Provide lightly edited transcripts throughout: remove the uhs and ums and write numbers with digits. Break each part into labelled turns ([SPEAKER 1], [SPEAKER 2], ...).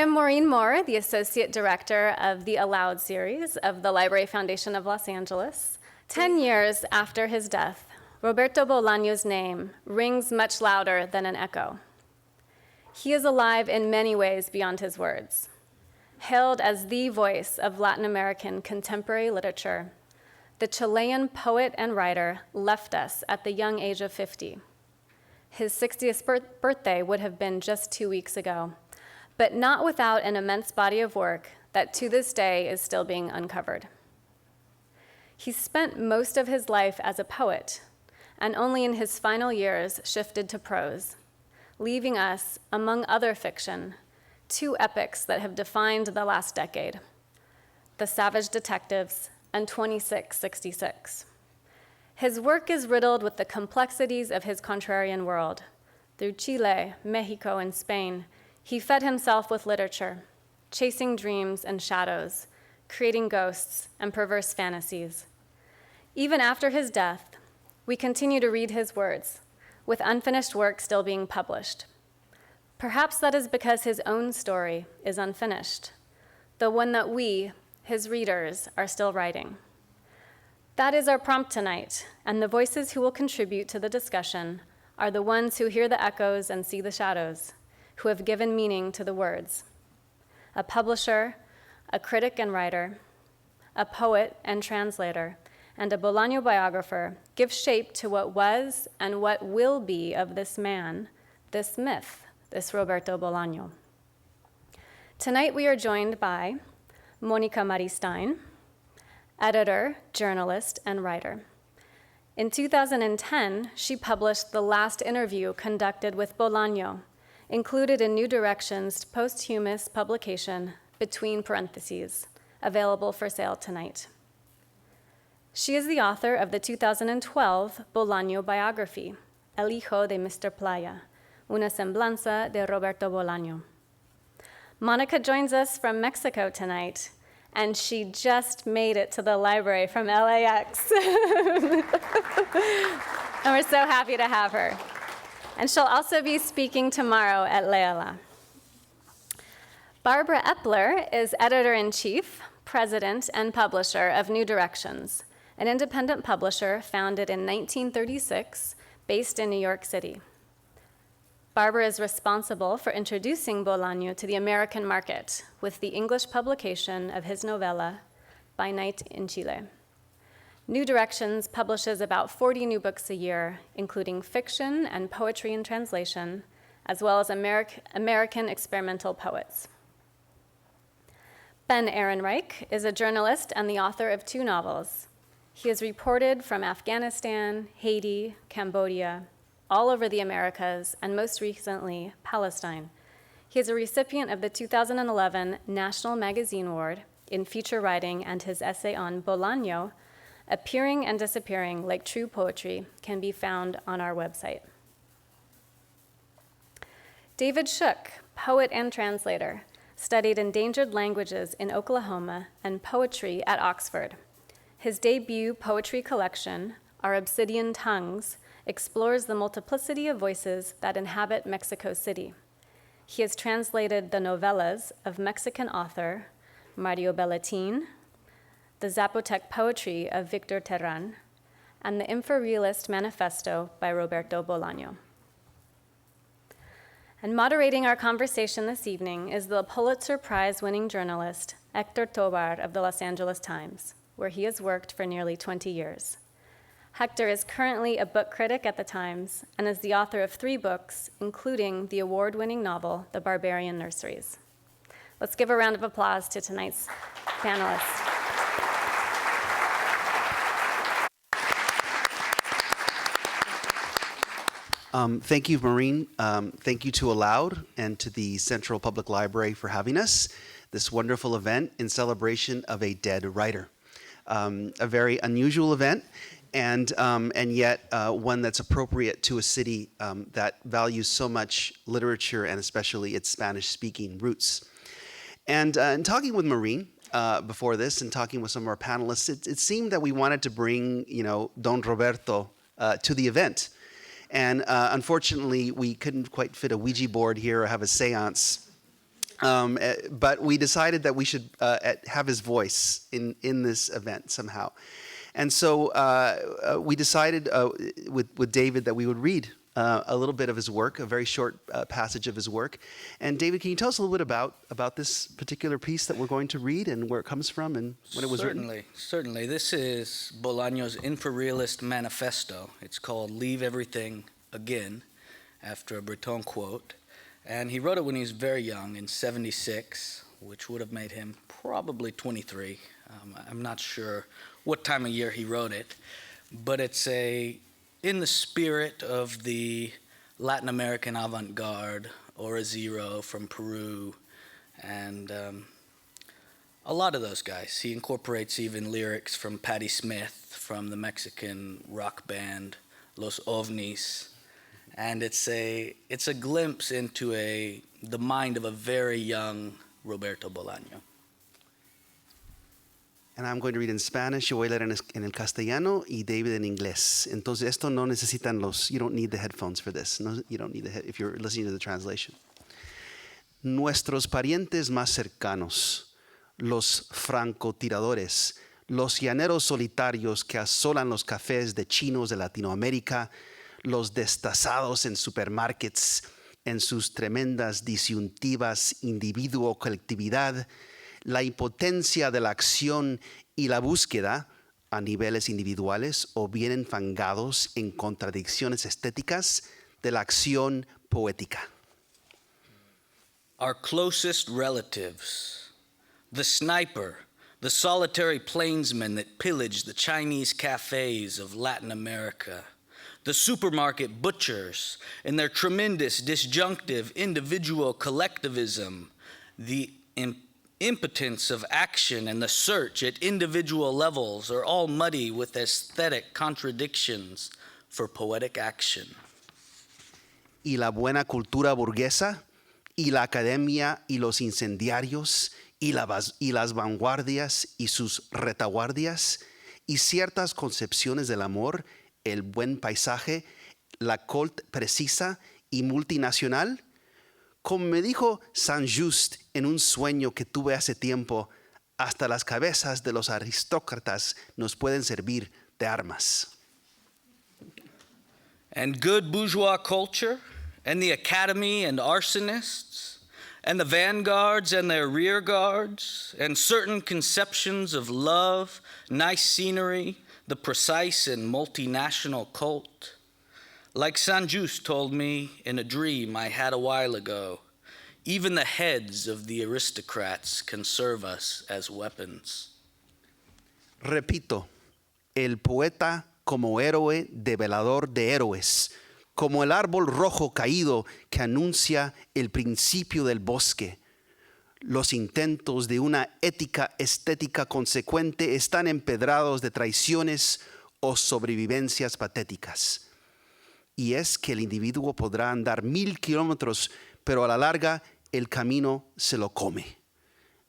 [SPEAKER 1] am Maureen Moore, the Associate Director of the Aloud series of the Library Foundation of Los Angeles. 10 years after his death, Roberto Bolaño's name rings much louder than an echo. He is alive in many ways beyond his words. Hailed as the voice of Latin American contemporary literature, the Chilean poet and writer left us at the young age of 50. His 60th birthday would have been just 2 weeks ago, but not without an immense body of work that to this day is still being uncovered. He spent most of his life as a poet, and only in his final years shifted to prose, leaving us, among other fiction, 2 epics that have defined the last decade, The Savage Detectives and 2666. His work is riddled with the complexities of his contrarian world. Through Chile, Mexico, and Spain, he fed himself with literature, chasing dreams and shadows, creating ghosts and perverse fantasies. Even after his death, we continue to read his words, with unfinished work still being published. Perhaps that is because his own story is unfinished, the one that we, his readers, are still writing. That is our prompt tonight, and the voices who will contribute to the discussion are the ones who hear the echoes and see the shadows, who have given meaning to the words. A publisher, a critic and writer, a poet and translator, and a Bolaño biographer give shape to what was and what will be of this man, this myth, this Roberto Bolaño. Tonight we are joined by Monica Maristein, editor, journalist, and writer. In 2010, she published the last interview conducted with Bolaño, included in New Directions' posthumous publication, Between Parentheses, available for sale tonight. She is the author of the 2012 Bolaño biography, El Hijo de Mr. Playa, Una Semblanza de Roberto Bolaño. Monica joins us from Mexico tonight, and she just made it to the library from LAX. And we're so happy to have her. And she'll also be speaking tomorrow at Leala. Barbara Epler is editor-in-chief, president, and publisher of New Directions, an independent publisher founded in 1936, based in New York City. Barbara is responsible for introducing Bolaño to the American market with the English publication of his novella, By Night in Chile. New Directions publishes about 40 new books a year, including fiction and poetry in translation, as well as American experimental poets. Ben Ehrenreich is a journalist and the author of 2 novels. He has reported from Afghanistan, Haiti, Cambodia, all over the Americas, and most recently, Palestine. He is a recipient of the 2011 National Magazine Award in feature writing, and his essay on Bolaño, Appearing and Disappearing Like True Poetry, can be found on our website. David Shook, poet and translator, studied endangered languages in Oklahoma and poetry at Oxford. His debut poetry collection, Our Obsidian Tongues, explores the multiplicity of voices that inhabit Mexico City. He has translated the novellas of Mexican author Mario Bellatin, the Zapotec poetry of Victor Terran, and the Infrarealist Manifesto by Roberto Bolaño. And moderating our conversation this evening is the Pulitzer Prize-winning journalist Hector Tobar of the Los Angeles Times, where he has worked for nearly 20 years. Hector is currently a book critic at the Times and is the author of 3 books, including the award-winning novel, The Barbarian Nurseries. Let's give a round of applause to tonight's panelists.
[SPEAKER 2] Thank you, Maureen. Thank you to Aloud and to the Central Public Library for having us, this wonderful event in celebration of a dead writer. A very unusual event, and yet one that's appropriate to a city that values so much literature and especially its Spanish-speaking roots. And in talking with Maureen before this and talking with some of our panelists, it seemed that we wanted to bring, Don Roberto to the event. And unfortunately, we couldn't quite fit a Ouija board here or have a seance. But we decided that we should have his voice in this event somehow. And so we decided with David that we would read a little bit of his work, a very short passage of his work. And David, can you tell us a little bit about this particular piece that we're going to read and where it comes from and when it was written?
[SPEAKER 3] Certainly. This is Bolaño's Infrarealist Manifesto. It's called Leave Everything Again, after a Breton quote. And he wrote it when he was very young, in 76, which would have made him probably 23. I'm not sure what time of year he wrote it, but it's in the spirit of the Latin American avant-garde, Ora Zero from Peru, and a lot of those guys. He incorporates even lyrics from Patti Smith, from the Mexican rock band Los OVNIs, and it's a glimpse into the mind of a very young Roberto Bolaño.
[SPEAKER 2] And I'm going to read in Spanish. Yo voy a leer en el castellano y David en inglés. Entonces esto no necesitan you don't need the headphones for this. No, you don't need if you're listening to the translation. Nuestros parientes más cercanos, los francotiradores, los llaneros solitarios que asolan los cafés de chinos de Latinoamérica, los destazados en supermarkets, en sus tremendas disyuntivas individuo-colectividad, la impotencia de la acción y la búsqueda a niveles individuales o bien enfangados en contradicciones estéticas de la acción poética.
[SPEAKER 3] Our closest relatives, the sniper, the solitary plainsman that pillaged the Chinese cafes of Latin America, the supermarket butchers and their tremendous disjunctive individual collectivism, the impotence of action and the search at individual levels are all muddy with aesthetic contradictions for poetic action.
[SPEAKER 2] Y la buena cultura burguesa, y la academia, y los incendiarios, y las vanguardias, y sus retaguardias, y ciertas concepciones del amor, el buen paisaje, la corte precisa y multinacional. Como me dijo Saint-Just en un sueño que tuve hace tiempo, hasta las cabezas de los aristócratas nos pueden servir de armas.
[SPEAKER 3] And good bourgeois culture, and the academy and arsonists, and the vanguards and their rear guards, and certain conceptions of love, nice scenery, the precise and multinational cult. Like Saint-Just told me in a dream I had a while ago, even the heads of the aristocrats can serve us as weapons.
[SPEAKER 2] Repito, el poeta como héroe develador de héroes, como el árbol rojo caído que anuncia el principio del bosque. Los intentos de una ética estética consecuente están empedrados de traiciones o sobrevivencias patéticas. Y es que el individuo podrá andar 1000 kilómetros, pero a la larga el camino se lo come.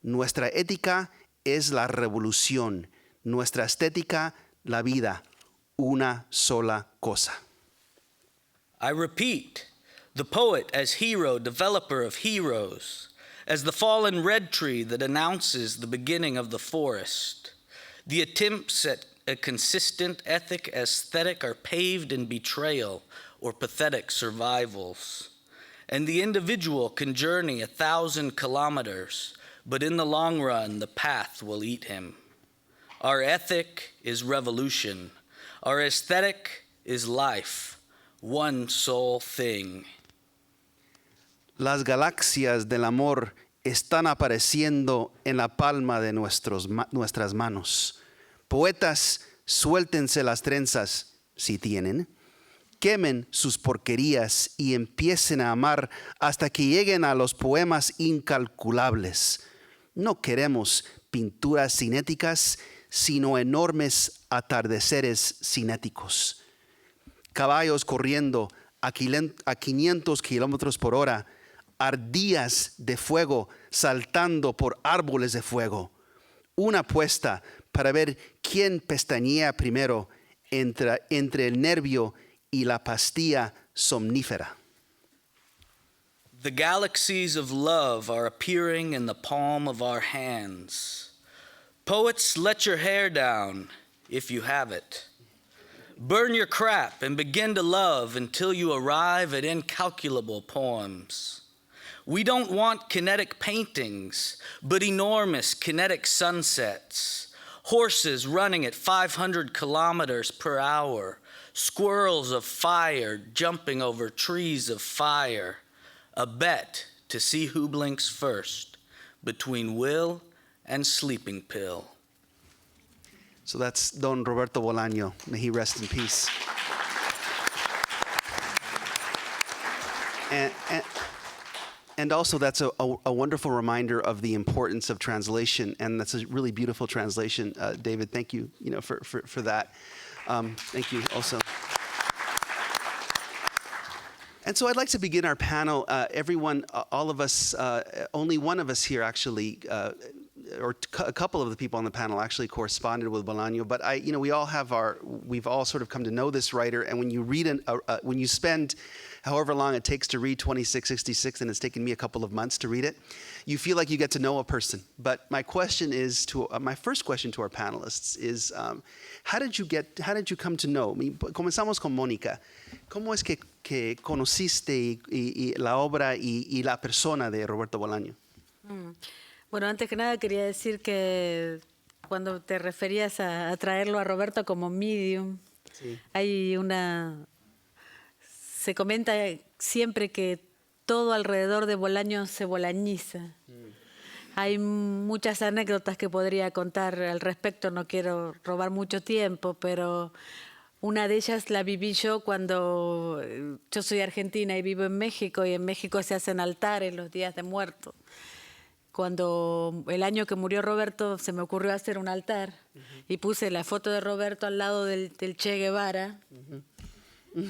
[SPEAKER 2] Nuestra ética es la revolución, nuestra estética la vida, una sola cosa.
[SPEAKER 3] I repeat, the poet as hero, developer of heroes, as the fallen red tree that announces the beginning of the forest. The attempts at a consistent ethic aesthetic are paved in betrayal or pathetic survivals. And the individual can journey 1,000 kilometers, but in the long run, the path will eat him. Our ethic is revolution. Our aesthetic is life, one sole thing.
[SPEAKER 2] Las galaxias del amor están apareciendo en la palma de nuestras manos. Poetas, suéltense las trenzas, si tienen. Quemen sus porquerías y empiecen a amar hasta que lleguen a los poemas incalculables. No queremos pinturas cinéticas, sino enormes atardeceres cinéticos. Caballos corriendo a 500 kilómetros por hora, ardillas de fuego saltando por árboles de fuego. Una apuesta para ver quién pestañea primero entre el nervio y la pastilla somnífera.
[SPEAKER 3] The galaxies of love are appearing in the palm of our hands. Poets, let your hair down if you have it. Burn your crap and begin to love until you arrive at incalculable poems. We don't want kinetic paintings, but enormous kinetic sunsets. Horses running at 500 kilometers per hour. Squirrels of fire jumping over trees of fire. A bet to see who blinks first between will and sleeping pill.
[SPEAKER 2] So that's Don Roberto Bolaño. May he rest in peace. And also, that's a wonderful reminder of the importance of translation, and that's a really beautiful translation. David, thank you, for that. Thank you also. And so I'd like to begin our panel. Everyone, all of us, only one of us here actually, or a couple of the people on the panel actually corresponded with Bolaño. But we've all sort of come to know this writer. And when you read, when you spend however long it takes to read 2666, and it's taken me a couple of months to read it, you feel like you get to know a person. But my question is my first question to our panelists is, how did you come to know? Comenzamos con Mónica. ¿Cómo es que conociste la obra y la persona de Roberto Bolaño?
[SPEAKER 4] Bueno, antes que nada quería decir que cuando te referías a traerlo a Roberto como medium, sí. Se comenta siempre que todo alrededor de Bolaño se bolañiza. Hay muchas anécdotas que podría contar al respecto, no quiero robar mucho tiempo, pero una de ellas la viví yo cuando yo soy argentina y vivo en México, y en México se hacen altares los días de muertos. Cuando el año que murió Roberto se me ocurrió hacer un altar y puse la foto de Roberto al lado del Che Guevara.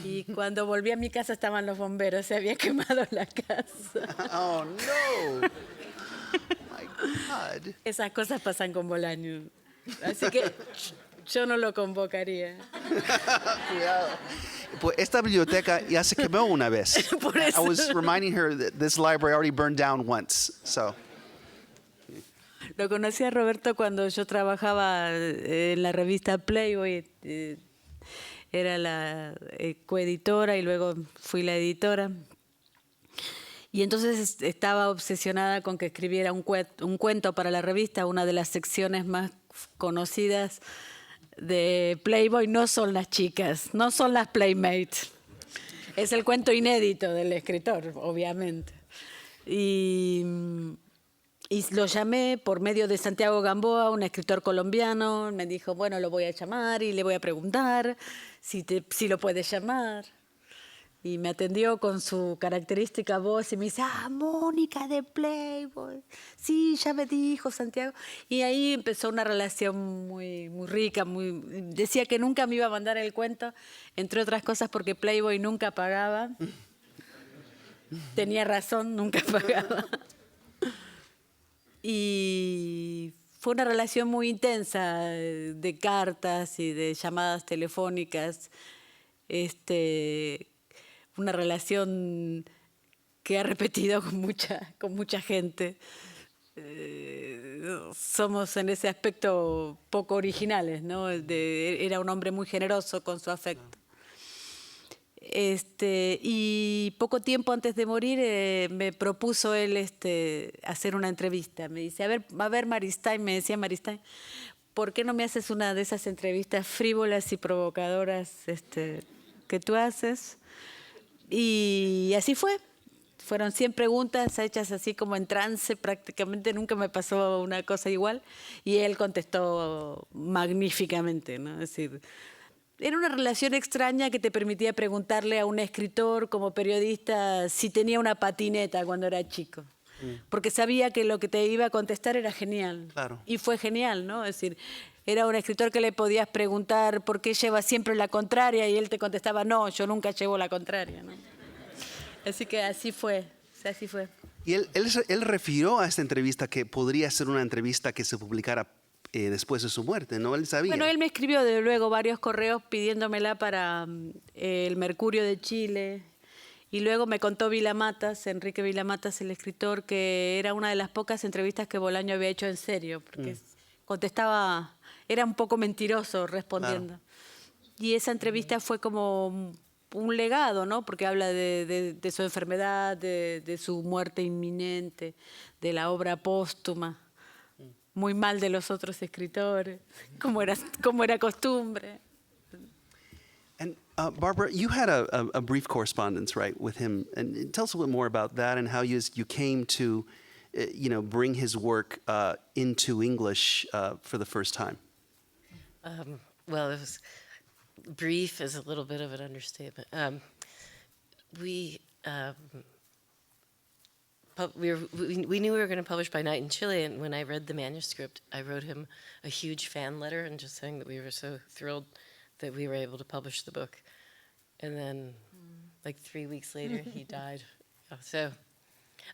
[SPEAKER 4] Y cuando volví a mi casa estaban los bomberos, se había quemado la casa.
[SPEAKER 2] Oh, no. My God.
[SPEAKER 4] Esas cosas pasan con Bolaño. Así que yo no lo convocaría.
[SPEAKER 2] Cuidado. Pues esta biblioteca ya se quemó una vez.
[SPEAKER 4] Por eso.
[SPEAKER 2] I was reminding her that this library already burned down once, so.
[SPEAKER 4] Lo conocí a Roberto cuando yo trabajaba en la revista Playboy. Era la coeditora y luego fui la editora. Y entonces estaba obsesionada con que escribiera un cuento para la revista. Una de las secciones más conocidas de Playboy no son las chicas, no son las Playmates. Es el cuento inédito del escritor, obviamente. Y lo llamé por medio de Santiago Gamboa, un escritor colombiano. Me dijo, bueno, lo voy a llamar y le voy a preguntar si lo puedes llamar. Y me atendió con su característica voz y me dice, Mónica de Playboy. Sí, ya me dijo Santiago. Y ahí empezó una relación muy, muy rica. Decía que nunca me iba a mandar el cuento, entre otras cosas porque Playboy nunca pagaba. Tenía razón, nunca pagaba. Y fue una relación muy intensa de cartas y de llamadas telefónicas. Una relación que ha repetido con mucha gente. Somos en ese aspecto poco originales, ¿no? Era un hombre muy generoso con su afecto. Y poco tiempo antes de morir me propuso él hacer una entrevista. Me dice, a ver Maristain, me decía Maristain, ¿por qué no me haces una de esas entrevistas frívolas y provocadoras que tú haces? Y así fue. Fueron 100 preguntas hechas así como en trance, prácticamente nunca me pasó una cosa igual. Y él contestó magníficamente, ¿no? Es decir, era una relación extraña que te permitía preguntarle a un escritor como periodista si tenía una patineta cuando era chico. Porque sabía que lo que te iba a contestar era genial.
[SPEAKER 2] Claro.
[SPEAKER 4] Y fue genial, ¿no? Es decir, era un escritor que le podías preguntar por qué lleva siempre la contraria y él te contestaba, no, yo nunca llevo la contraria, ¿no? Así que así fue.
[SPEAKER 2] Y él refirió a esta entrevista que podría ser una entrevista que se publicara después de su muerte, ¿no? Él sabía.
[SPEAKER 4] Bueno, él me escribió de luego varios correos pidiéndomela para el Mercurio de Chile Y luego me contó Vilamatas, Enrique Vilamatas, el escritor, que era una de las pocas entrevistas que Bolaño había hecho en serio, porque contestaba, era un poco mentiroso respondiendo. Y esa entrevista fue como un legado, ¿no? Porque habla de su enfermedad, de su muerte inminente, de la obra póstuma, muy mal de los otros escritores, como era costumbre.
[SPEAKER 2] And Barbara, you had a brief correspondence, right, with him, and tell us a little more about that and how you came to, bring his work into English for the first time.
[SPEAKER 5] Well, it was brief is a little bit of an understatement. We knew we were going to publish by night in Chile, and when I read the manuscript, I wrote him a huge fan letter and just saying that we were so thrilled that we were able to publish the book. And then, like 3 weeks later, he died. So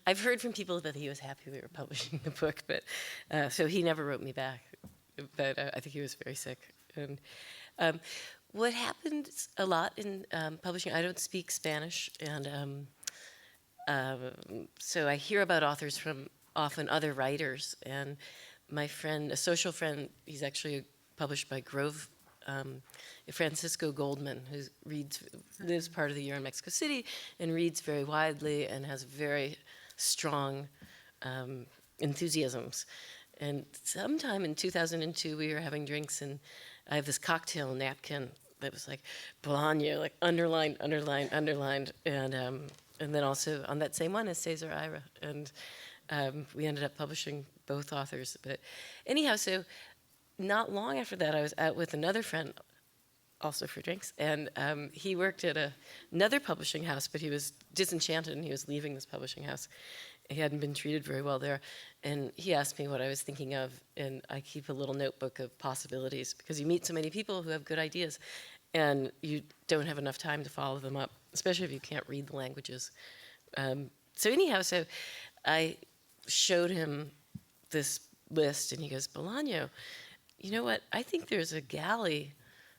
[SPEAKER 5] I've heard from people that he was happy we were publishing the book, but so he never wrote me back. But I think he was very sick. And what happened a lot in publishing, I don't speak Spanish, and so I hear about authors from often other writers. And my friend, a social friend, he's actually published by Grove, Francisco Goldman, who lives part of the year in Mexico City and reads very widely and has very strong enthusiasms. And sometime in 2002, we were having drinks, and I have this cocktail napkin that was like Bolaño, like underlined, underlined, underlined, and then also on that same one is Cesar Ira, and we ended up publishing both authors. But anyhow, so not long after that, I was out with another friend, also for drinks, and he worked at another publishing house, but he was disenchanted, and he was leaving this publishing house. He hadn't been treated very well there, and he asked me what I was thinking of, and I keep a little notebook of possibilities, because you meet so many people who have good ideas, and you don't have enough time to follow them up, especially if you can't read the languages. So anyhow, so I showed him this list, and he goes, Bolaño, you know what, I think there's a galley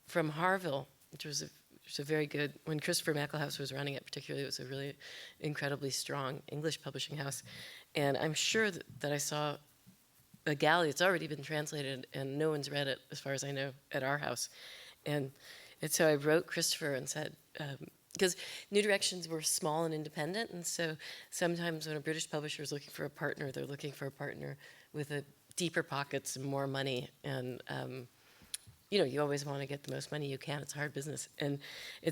[SPEAKER 5] from Harville, which was a very good, when Christopher McElhouse was running it particularly, it was a really incredibly strong English publishing house. And I'm sure that I saw a galley, it's already been translated, and no one's read it, as far as I know, at our house. And so I wrote Christopher and said, because New Directions were small and independent, and so sometimes when a British publisher is looking for a partner, they're looking for a partner with a deeper pockets and more money, and you always want to get the most money you can. It's hard business. And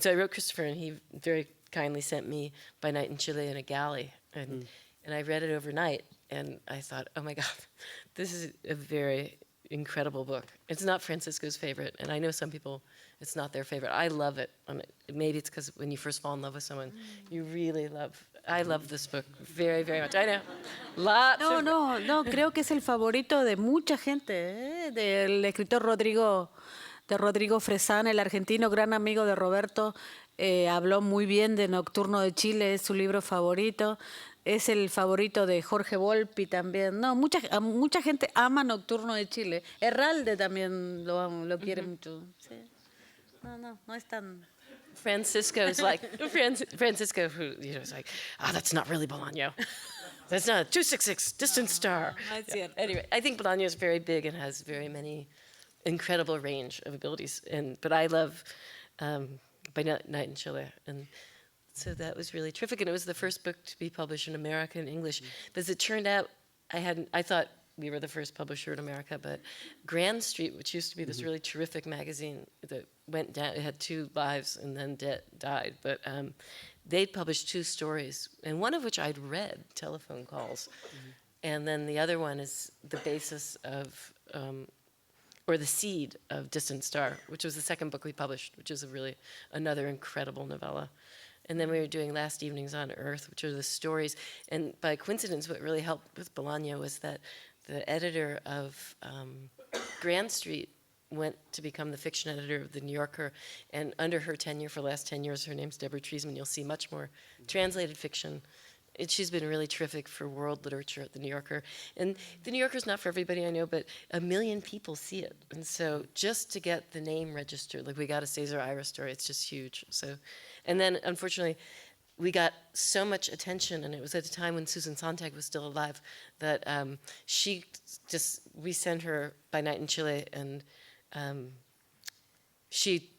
[SPEAKER 5] so I wrote Christopher, and he very kindly sent me By Night in Chile in a galley. And I read it overnight, and I thought, oh my God, this is a very incredible book. It's not Francisco's favorite, and I know some people, it's not their favorite. I love it. Maybe it's because when you first fall in love with someone, you really love. I love this book very, very much. I know.
[SPEAKER 4] No, creo que es el favorito de mucha gente, del escritor Rodrigo Fresán, el argentino, gran amigo de Roberto, habló muy bien de Nocturno de Chile, es su libro favorito. Es el favorito de Jorge Volpi también. No, mucha gente ama Nocturno de Chile. Herralde también lo quiere mucho. Sí. No es tan...
[SPEAKER 5] Francisco's like, Francisco, who is like, that's not really Bolaño. That's not 266, Distant Star.
[SPEAKER 4] Yeah.
[SPEAKER 5] Anyway, I think Bolaño is very big and has very many incredible range of abilities. But I love By Night in Chile. And so that was really terrific. And it was the first book to be published in America in English. But as it turned out, I thought we were the first publisher in America, but Grand Street, which used to be this really terrific magazine that went down, it had 2 lives and then died, but they'd published 2 stories, and one of which I'd read, Telephone Calls, and then the other one is the basis of, or the seed of Distant Star, which was the second book we published, which is another incredible novella. And then we were doing Last Evenings on Earth, which are the stories. And by coincidence, what really helped with Bolaño was that the editor of Grand Street went to become the fiction editor of The New Yorker. And under her tenure for the last 10 years, her name's Deborah Treisman, you'll see much more translated fiction. She's been really terrific for world literature at The New Yorker. And The New Yorker's not for everybody, I know, but 1 million people see it. And so just to get the name registered, like we got a Cesar Ira story, it's just huge. So, and then unfortunately, we got so much attention, and it was at a time when Susan Sontag was still alive, that we sent her By Night in Chile, and she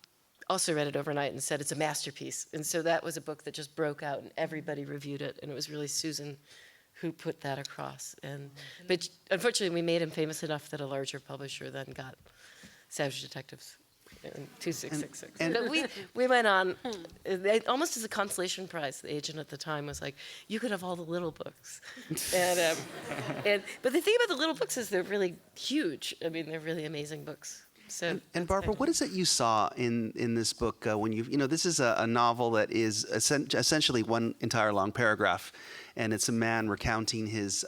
[SPEAKER 5] also read it overnight and said it's a masterpiece. And so that was a book that just broke out, and everybody reviewed it, and it was really Susan who put that across. But unfortunately, we made him famous enough that a larger publisher then got Savage Detectives in 2666. But we went on, almost as a consolation prize. The agent at the time was like, you could have all the little books. But the thing about the little books is they're really huge. I mean, they're really amazing books. So
[SPEAKER 2] And Barbara, what is it you saw in this book when this is a novel that is essentially one entire long paragraph, and it's a man recounting his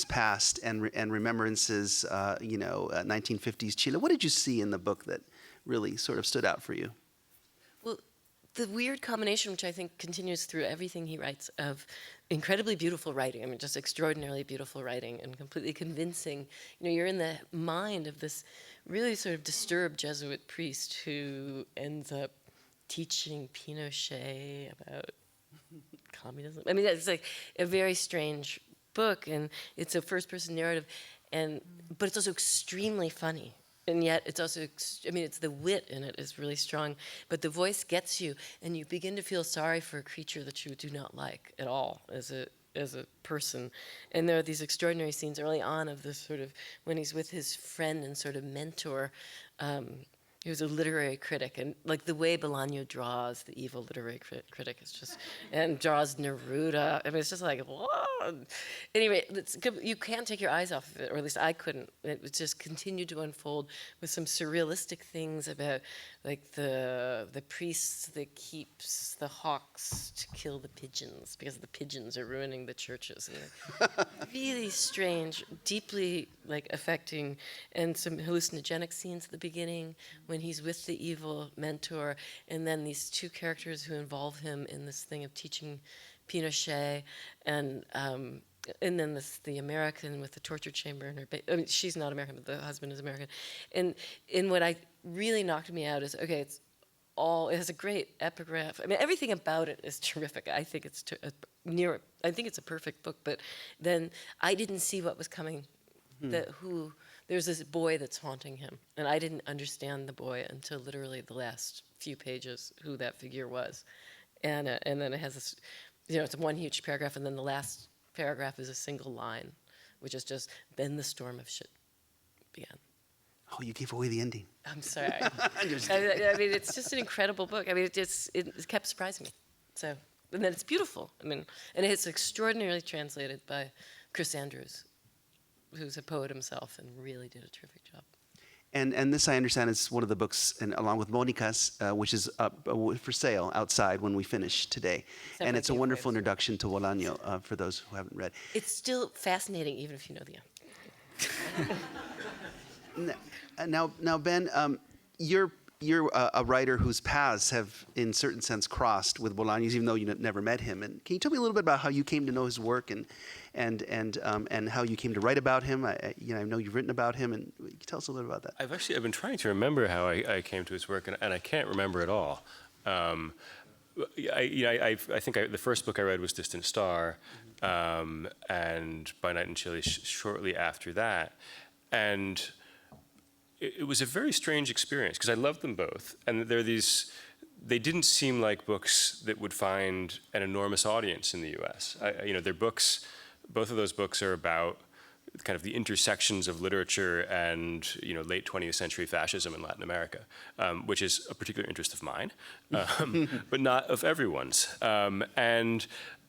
[SPEAKER 2] past and remembrances, 1950s Chile. What did you see in the book that really sort of stood out for you?
[SPEAKER 5] Well, the weird combination, which I think continues through everything he writes, of incredibly beautiful writing, I mean, just extraordinarily beautiful writing and completely convincing. You're in the mind of this really sort of disturbed Jesuit priest who ends up teaching Pinochet about communism. I mean, it's like a very strange book, and it's a first-person narrative, but it's also extremely funny. And yet it's also, it's the wit in it is really strong, but the voice gets you, and you begin to feel sorry for a creature that you do not like at all as a person. And there are these extraordinary scenes early on of this sort of, when he's with his friend and sort of mentor, he was a literary critic, and like the way Bolaño draws the evil literary critic is just, and draws Neruda. I mean, it's just like, whoa. Anyway, you can't take your eyes off of it, or at least I couldn't. It would just continue to unfold with some surrealistic things about, like the priest that keeps the hawks to kill the pigeons because the pigeons are ruining the churches. And really strange, deeply like affecting, and some hallucinogenic scenes at the beginning when he's with the evil mentor, and then these two characters who involve him in this thing of teaching Pinochet, and then the American with the torture chamber in her. She's not American, but the husband is American. And what I really knocked me out is, okay, it has a great epigraph. I mean, everything about it is terrific. I think it's I think it's a perfect book. But then I didn't see what was coming. There's this boy that's haunting him, and I didn't understand the boy until literally the last few pages who that figure was, and then it has this, it's one huge paragraph, and then the last paragraph is a single line, which is just, then the storm of shit began.
[SPEAKER 2] Oh, you gave away the ending.
[SPEAKER 5] I'm sorry. I mean, it's just an incredible book. I mean, it kept surprising me. So, and then it's beautiful. I mean, and it's extraordinarily translated by Chris Andrews, who's a poet himself and really did a terrific job.
[SPEAKER 2] And this, I understand, is one of the books, and along with Monica's, which is up for sale outside when we finish today. And it's a wonderful introduction to Bolaño for those who haven't read.
[SPEAKER 5] It's still fascinating, even if you know the end.
[SPEAKER 2] Now, Ben, you're a writer whose paths have, in certain sense, crossed with Bolaño's, even though you never met him. And can you tell me a little bit about how you came to know his work and how you came to write about him? I know you've written about him, and can you tell us a little bit about that?
[SPEAKER 6] I've been trying to remember how I came to his work, and I can't remember at all. I think the first book I read was Distant Star, and By Night in Chile shortly after that, and it was a very strange experience because I loved them both, and they didn't seem like books that would find an enormous audience in the U.S. Their books, both of those books are about kind of the intersections of literature and late 20th century fascism in Latin America, which is a particular interest of mine, but not of everyone's. And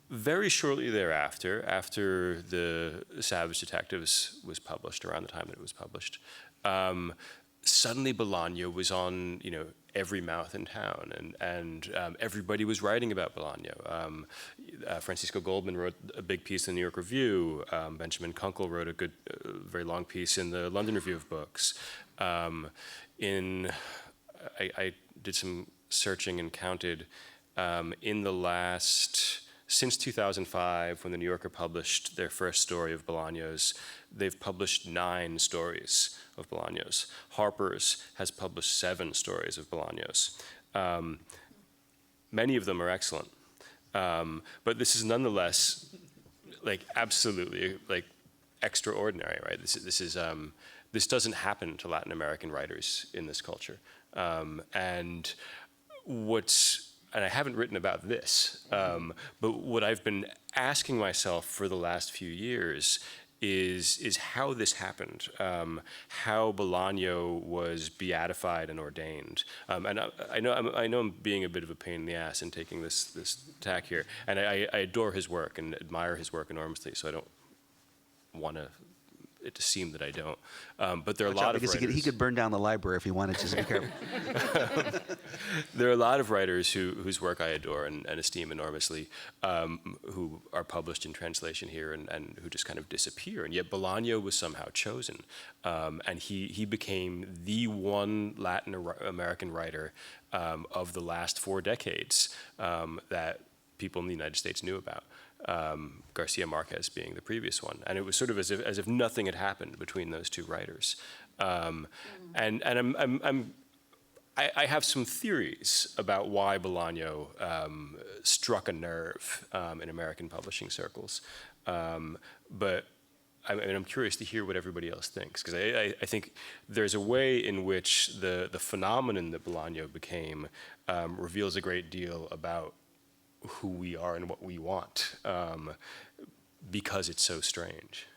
[SPEAKER 6] very shortly thereafter, after the Savage Detectives was published, around the time that it was published, suddenly Bolaño was on, every mouth in town, and everybody was writing about Bolaño. Francisco Goldman wrote a big piece in the New York Review. Benjamin Kunkel wrote a very long piece in the London Review of Books. I did some searching and counted since 2005, when the New Yorker published their first story of Bolaño's, they've published 9 stories of Bolaño's. Harper's has published 7 stories of Bolaño's. Many of them are excellent. But this is nonetheless like absolutely like extraordinary, right? This doesn't happen to Latin American writers in this culture. And I haven't written about this, but what I've been asking myself for the last few years is how this happened, how Bolaño was beatified and ordained. And I know I'm being a bit of a pain in the ass in taking this tack here, and I adore his work and admire his work enormously, so I don't want it to seem that I don't. But there are a lot of writers.
[SPEAKER 2] He could burn down the library if he wanted to, so be careful.
[SPEAKER 6] There are a lot of writers whose work I adore and esteem enormously, who are published in translation here and who just kind of disappear. And yet Bolaño was somehow chosen. And he became the one Latin American writer of the last 4 decades that people in the United States knew about. Garcia Marquez being the previous one, and it was sort of as if nothing had happened between those two writers. And I have some theories about why Bolaño struck a nerve in American publishing circles, but I'm curious to hear what everybody else thinks, because I think there's a way in which the phenomenon that Bolaño became reveals a great deal about who we are and what we want, because it's so strange.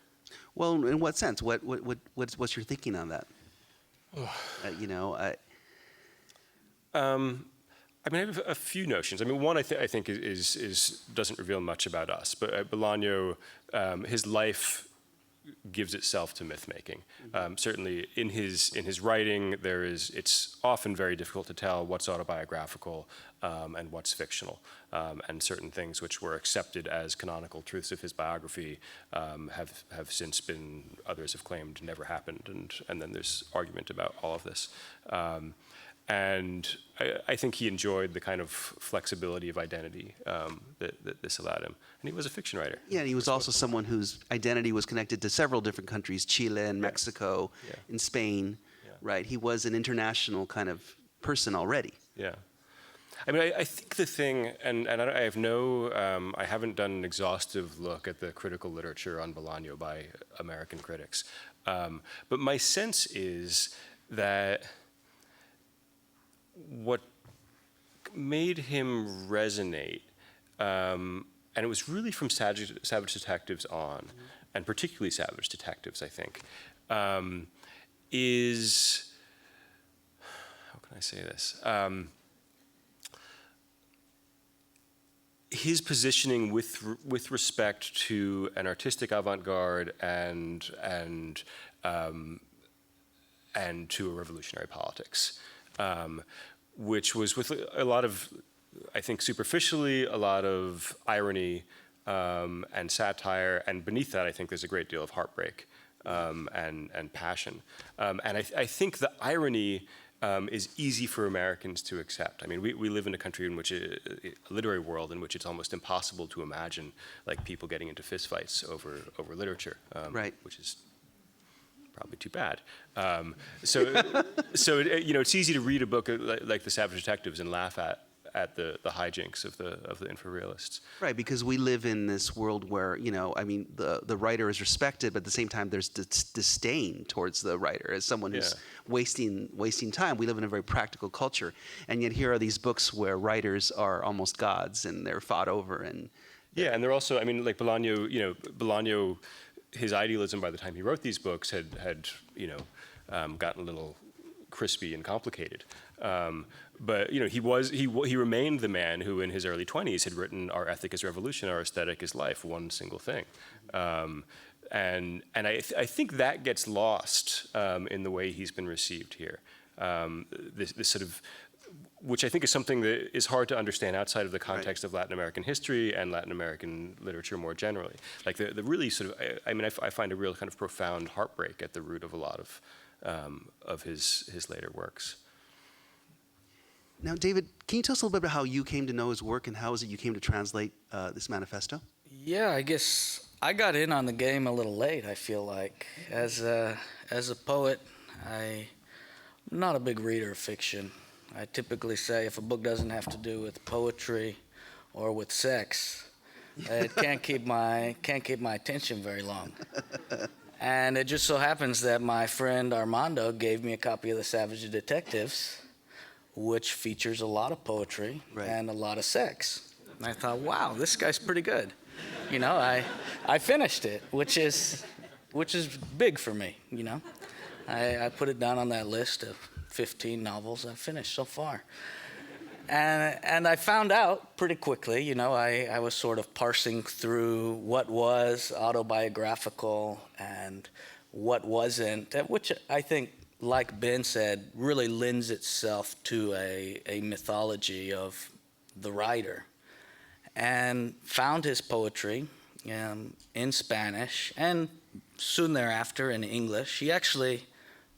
[SPEAKER 2] Well, in what sense? What's your thinking on that?
[SPEAKER 6] I mean, I have a few notions. I mean, one I think is doesn't reveal much about us, but Bolaño, his life gives itself to myth making. Certainly, in his writing, it's often very difficult to tell what's autobiographical and what's fictional. And certain things which were accepted as canonical truths of his biography have since been, others have claimed, never happened. And then there's argument about all of this. And I think he enjoyed the kind of flexibility of identity that this allowed him. And he was a fiction writer.
[SPEAKER 2] Yeah, and he was also someone whose identity was connected to several different countries, Chile and Mexico, and Spain, right? He was an international kind of person already.
[SPEAKER 6] Yeah. I mean, I think the thing, and I have I haven't done an exhaustive look at the critical literature on Bolaño by American critics, but my sense is that what made him resonate, and it was really from Savage Detectives on, and particularly Savage Detectives, I think, is, how can I say this? His positioning with respect to an artistic avant-garde and to a revolutionary politics, which was with a lot of, I think, superficially, a lot of irony and satire, and beneath that, I think there's a great deal of heartbreak and passion. And I think the irony is easy for Americans to accept. I mean, we live in a country in which a literary world in which it's almost impossible to imagine like people getting into fistfights over literature,
[SPEAKER 2] right?
[SPEAKER 6] Which is probably too bad. So it's easy to read a book like The Savage Detectives and laugh at the hijinks of the infrarealists.
[SPEAKER 2] Right, because we live in this world where, the writer is respected, but at the same time there's disdain towards the writer as someone who's wasting time. We live in a very practical culture, and yet here are these books where writers are almost gods and they're fought over. And
[SPEAKER 6] they're also, like Bolaño, his idealism by the time he wrote these books had gotten a little crispy and complicated. But he remained the man who, in his early 20s, had written "Our ethic is revolution, our aesthetic is life," one single thing, and I think that gets lost in the way he's been received here. This sort of, which I think is something that is hard to understand outside of the context of Latin American history and Latin American literature more generally. Like the really sort of, I find a real kind of profound heartbreak at the root of a lot of his later works.
[SPEAKER 2] Now, David, can you tell us a little bit about how you came to know his work and how is it you came to translate this manifesto?
[SPEAKER 3] Yeah, I guess I got in on the game a little late, I feel like. As a poet, I'm not a big reader of fiction, I typically say if a book doesn't have to do with poetry or with sex, it can't keep my attention very long. And it just so happens that my friend Armando gave me a copy of The Savage Detectives, which features a lot of poetry and a lot of sex. And I thought, wow, this guy's pretty good. You know, I finished it, which is big for me, you know. I put it down on that list of 15 novels I've finished so far. And I found out pretty quickly, you know, I was sort of parsing through what was autobiographical and what wasn't, which I think, like Ben said, really lends itself to a mythology of the writer. And found his poetry in Spanish and soon thereafter in English. He actually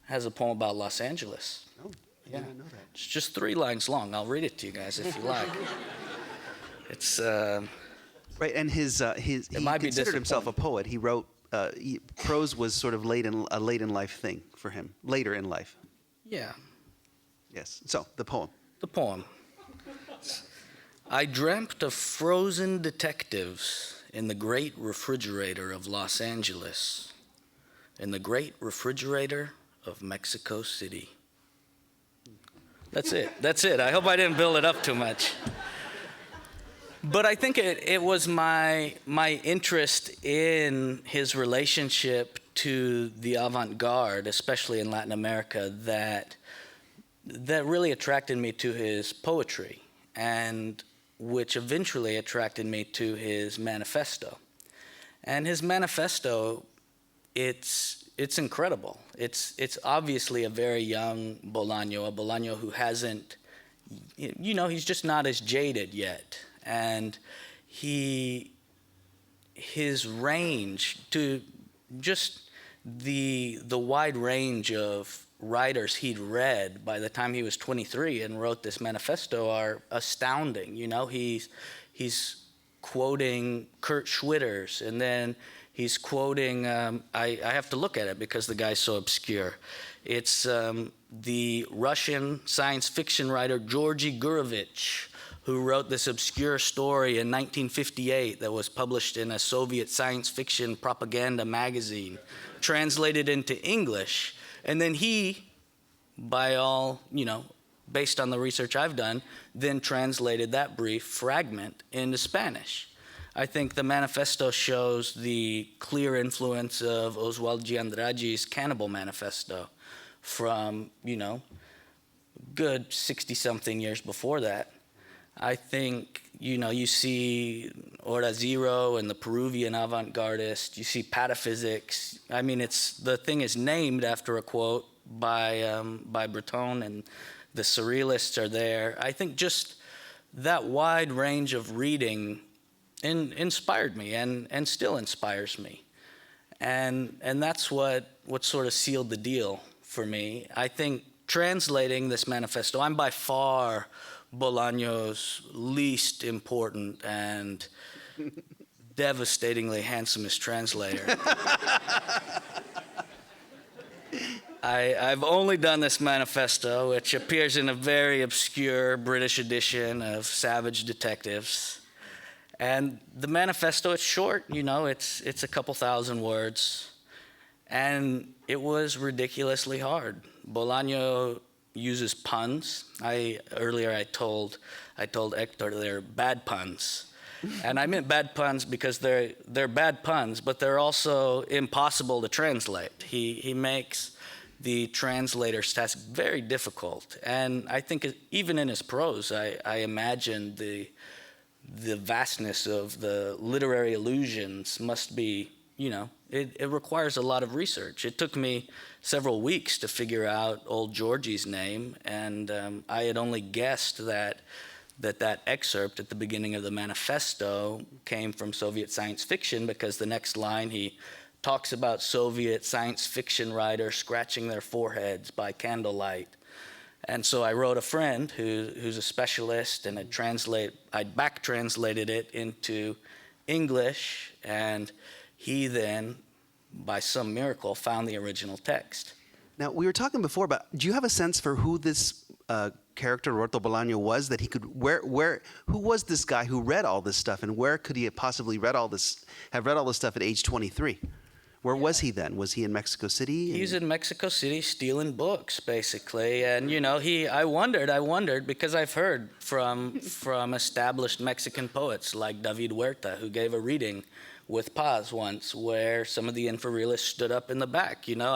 [SPEAKER 3] has a poem about Los Angeles.
[SPEAKER 2] Oh, I didn't know that.
[SPEAKER 3] It's just 3 lines long. I'll read it to you guys if you like. It's
[SPEAKER 2] right, and he considered himself a poet. He wrote prose was sort of a late in life thing for him. Later in life.
[SPEAKER 3] Yeah.
[SPEAKER 2] Yes. So the poem.
[SPEAKER 3] The poem. I dreamt of frozen detectives in the great refrigerator of Los Angeles, in the great refrigerator of Mexico City. That's it. I hope I didn't build it up too much. But I think it was my interest in his relationship to the avant-garde, especially in Latin America, that really attracted me to his poetry, and which eventually attracted me to his manifesto. And his manifesto, it's incredible. It's obviously a very young Bolaño, a Bolaño who hasn't, you know, he's just not as jaded yet. And his range to just the wide range of writers he'd read by the time he was 23 and wrote this manifesto are astounding. You know, he's quoting Kurt Schwitters, and then he's quoting, I have to look at it because the guy's so obscure. It's the Russian science fiction writer Georgy Gurevich, who wrote this obscure story in 1958 that was published in a Soviet science fiction propaganda magazine, translated into English. And then he, by all, you know, based on the research I've done, then translated that brief fragment into Spanish. I think the manifesto shows the clear influence of Oswald Giandraggi's Cannibal Manifesto from, you know, good 60-something years before that. I think, you know, you see Hora Zero and the Peruvian avant-gardist, you see pataphysics. I mean, the thing is named after a quote by Breton, and the surrealists are there. I think just that wide range of reading inspired me and still inspires me. And that's what sort of sealed the deal for me. I think translating this manifesto, I'm by far Bolaño's least important and devastatingly handsomest translator. I've only done this manifesto, which appears in a very obscure British edition of Savage Detectives. And the manifesto, it's short, you know, it's a couple thousand words. And it was ridiculously hard. Bolaño uses puns. Earlier I told Hector they're bad puns. And I meant bad puns because they're bad puns, but they're also impossible to translate. He makes the translator's task very difficult. And I think even in his prose, I imagine the vastness of the literary allusions must be, you know, it requires a lot of research. It took me several weeks to figure out old Georgie's name, and I had only guessed that excerpt at the beginning of the manifesto came from Soviet science fiction, because the next line he talks about Soviet science fiction writers scratching their foreheads by candlelight. And so I wrote a friend who's a specialist, and I'd back translated it into English, and he then, by some miracle, found the original text.
[SPEAKER 2] Now, we were talking before about, do you have a sense for who this character Roberto Bolaño was, that he could who was this guy who read all this stuff, and where could he have possibly have read all this stuff at age 23? Where was he then? Was he in Mexico City?
[SPEAKER 3] He's in Mexico City stealing books, basically. And, you know, I wondered, because I've heard from established Mexican poets like David Huerta, who gave a reading with Paz once, where some of the infrarealists stood up in the back. You know,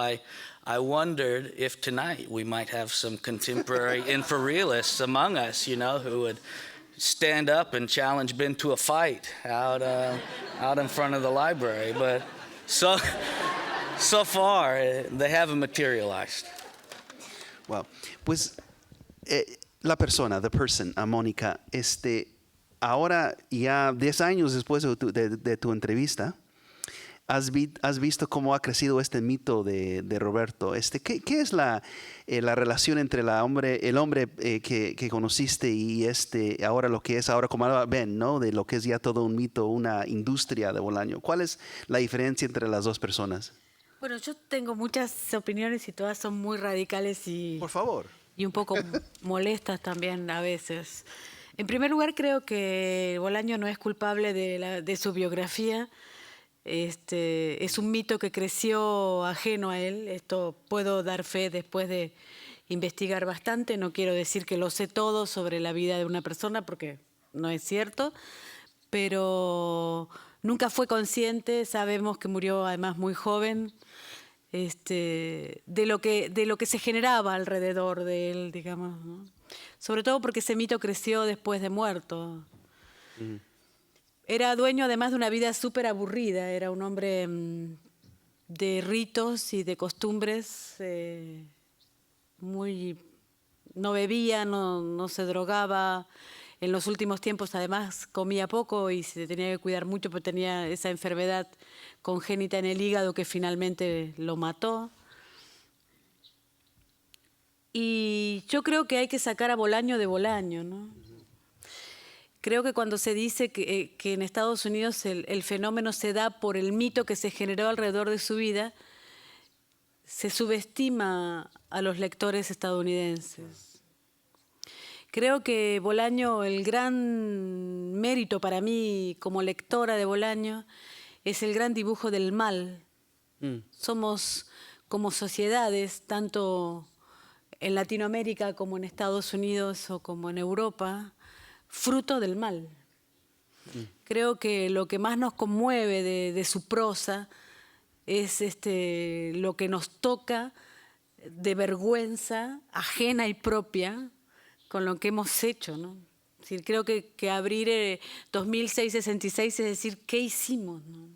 [SPEAKER 3] I wondered if tonight we might have some contemporary infrarealists among us, you know, who would stand up and challenge Ben to a fight out in front of the library. But so far, they haven't materialized.
[SPEAKER 2] Well, pues la persona, the person, Mónica, ahora ya 10 años después de tu entrevista, has visto cómo ha crecido este mito de Roberto. ¿Qué es la relación entre el hombre que conociste y ahora lo que es ahora, como hablaba Ben, ¿no? De lo que es ya todo un mito, una industria de Bolaño? ¿Cuál es la diferencia entre las dos personas?
[SPEAKER 4] Bueno, yo tengo muchas opiniones y todas son muy radicales
[SPEAKER 2] Por favor.
[SPEAKER 4] y un poco molestas también a veces. En primer lugar, creo que Bolaño no es culpable de su biografía. Es un mito que creció ajeno a él. Esto puedo dar fe después de investigar bastante. No quiero decir que lo sé todo sobre la vida de una persona porque no es cierto, pero nunca fue consciente. Sabemos que murió además muy joven, de lo que se generaba alrededor de él, digamos, ¿no? Sobre todo porque ese mito creció después de muerto. Era dueño además de una vida súper aburrida, era un hombre de ritos y de costumbres, no bebía, no se drogaba. En los últimos tiempos además comía poco y se tenía que cuidar mucho porque tenía esa enfermedad congénita en el hígado que finalmente lo mató. Y yo creo que hay que sacar a Bolaño de Bolaño, ¿no? Creo que cuando se dice que en Estados Unidos el fenómeno se da por el mito que se generó alrededor de su vida, se subestima a los lectores estadounidenses. Creo que Bolaño, el gran mérito para mí como lectora de Bolaño, es el gran dibujo del mal. Somos como sociedades, tanto en Latinoamérica como en Estados Unidos o como en Europa, fruto del mal. Creo que lo que más nos conmueve de su prosa es lo que nos toca de vergüenza ajena y propia con lo que hemos hecho, ¿no? Es decir, creo que abrir 2666 es decir, ¿qué hicimos, no?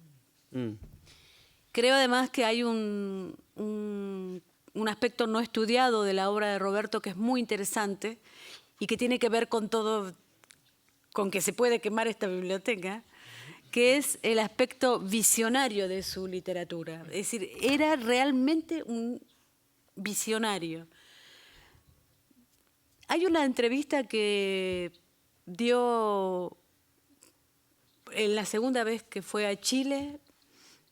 [SPEAKER 4] Creo además que hay un aspecto no estudiado de la obra de Roberto que es muy interesante y que tiene que ver con todo, con que se puede quemar esta biblioteca, que es el aspecto visionario de su literatura. Es decir, era realmente un visionario. Hay una entrevista que dio en la segunda vez que fue a Chile,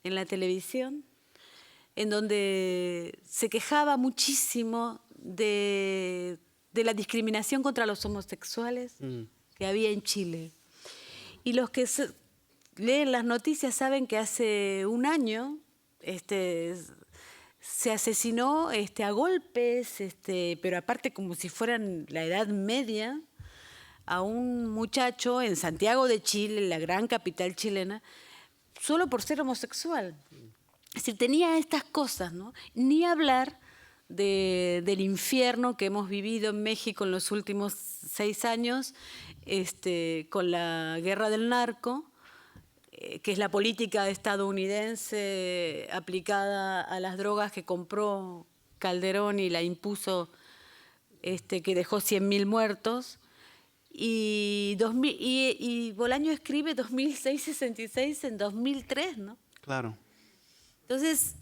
[SPEAKER 4] en la televisión, en donde se quejaba muchísimo de la discriminación contra los homosexuales que había en Chile. Y los que leen las noticias saben que hace un año se asesinó a golpes, pero aparte como si fueran la Edad Media, a un muchacho en Santiago de Chile, la gran capital chilena, solo por ser homosexual. Es decir, tenía estas cosas, ¿no? Ni hablar del infierno que hemos vivido en México en los últimos 6 años, con la guerra del narco, que es la política estadounidense aplicada a las drogas que compró Calderón y la impuso, que dejó 100.000 muertos. Y Bolaño escribe 2666 en 2003, ¿no?
[SPEAKER 2] Claro.
[SPEAKER 4] Entonces,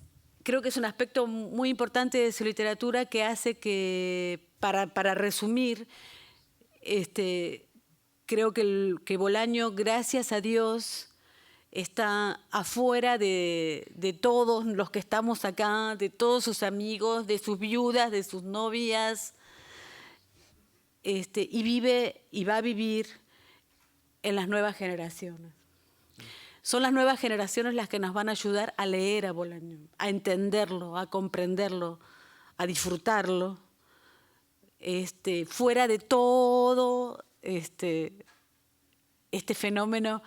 [SPEAKER 4] creo que es un aspecto muy importante de su literatura que hace que, para resumir, creo que Bolaño, gracias a Dios, está afuera de todos los que estamos acá, de todos sus amigos, de sus viudas, de sus novias. y vive y va a vivir en las nuevas generaciones. Son las nuevas generaciones las que nos van a ayudar a leer a Bolaño, a entenderlo, a comprenderlo, a disfrutarlo, fuera de todo este fenómeno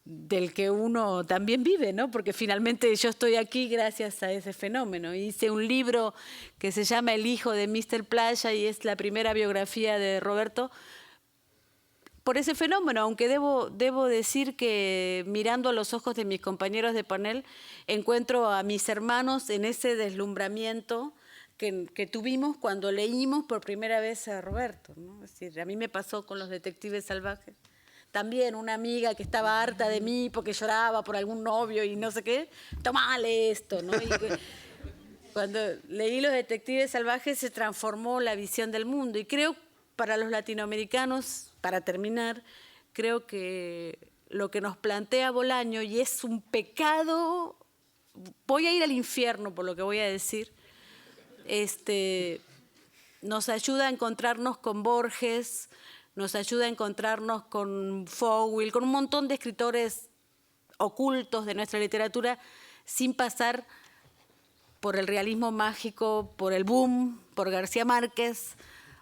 [SPEAKER 4] del que uno también vive, ¿no? Porque finalmente yo estoy aquí gracias a ese fenómeno. Hice un libro que se llama El hijo de Mr. Playa y es la primera biografía de Roberto por ese fenómeno, aunque debo decir que mirando a los ojos de mis compañeros de panel encuentro a mis hermanos en ese deslumbramiento que tuvimos cuando leímos por primera vez a Roberto, ¿no? Es decir, a mí me pasó con Los detectives salvajes. También una amiga que estaba harta de mí porque lloraba por algún novio y no sé qué, tomale esto, ¿no? Y cuando leí Los detectives salvajes se transformó la visión del mundo. Y creo, para los latinoamericanos, para terminar, creo que lo que nos plantea Bolaño, y es un pecado, voy a ir al infierno por lo que voy a decir, nos ayuda a encontrarnos con Borges, nos ayuda a encontrarnos con Fowell, con un montón de escritores ocultos de nuestra literatura, sin pasar por el realismo mágico, por el boom, por García Márquez,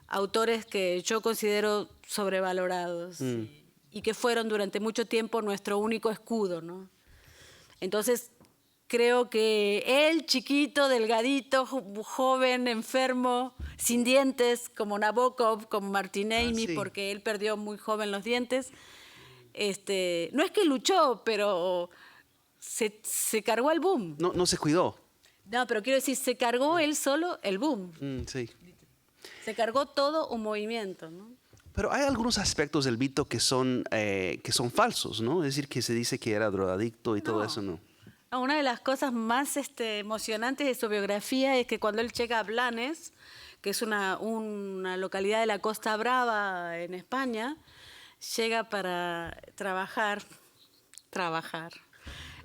[SPEAKER 4] autores que yo considero sobrevalorados y que fueron durante mucho tiempo nuestro único escudo, ¿no? Entonces, creo que él, chiquito, delgadito, joven, enfermo, sin dientes, como Nabokov, como Martinelli,
[SPEAKER 2] sí.
[SPEAKER 4] porque él perdió muy joven los dientes, no es que luchó, pero se cargó el boom.
[SPEAKER 2] No se cuidó.
[SPEAKER 4] No, pero quiero decir, se cargó él solo el boom.
[SPEAKER 2] Sí.
[SPEAKER 4] Se cargó todo un movimiento, ¿no?
[SPEAKER 2] Pero hay algunos aspectos del Vito que son falsos, ¿no? Es decir, que se dice que era drogadicto y todo eso, ¿no?
[SPEAKER 4] Una de las cosas más emocionantes de su biografía es que cuando él llega a Blanes, que es una localidad de la Costa Brava en España, llega para trabajar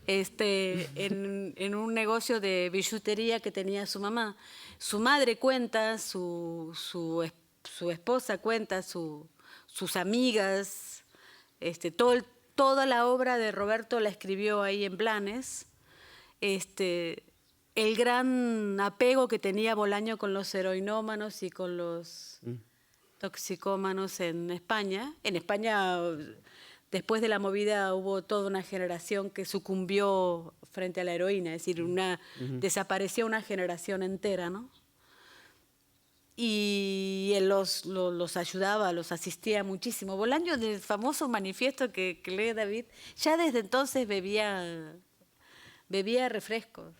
[SPEAKER 4] en un negocio de billutería que tenía su mamá. Su madre cuenta, su esposa cuenta, sus amigas, toda la obra de Roberto la escribió ahí en Blanes. El gran apego que tenía Bolaño con los heroinómanos y con los toxicómanos en España. En España, después de la movida, hubo toda una generación que sucumbió frente a la heroína, es decir, desapareció una generación entera, ¿no? Y él los ayudaba, los asistía muchísimo. Bolaño, del famoso manifiesto que lee David, ya desde entonces bebía refrescos.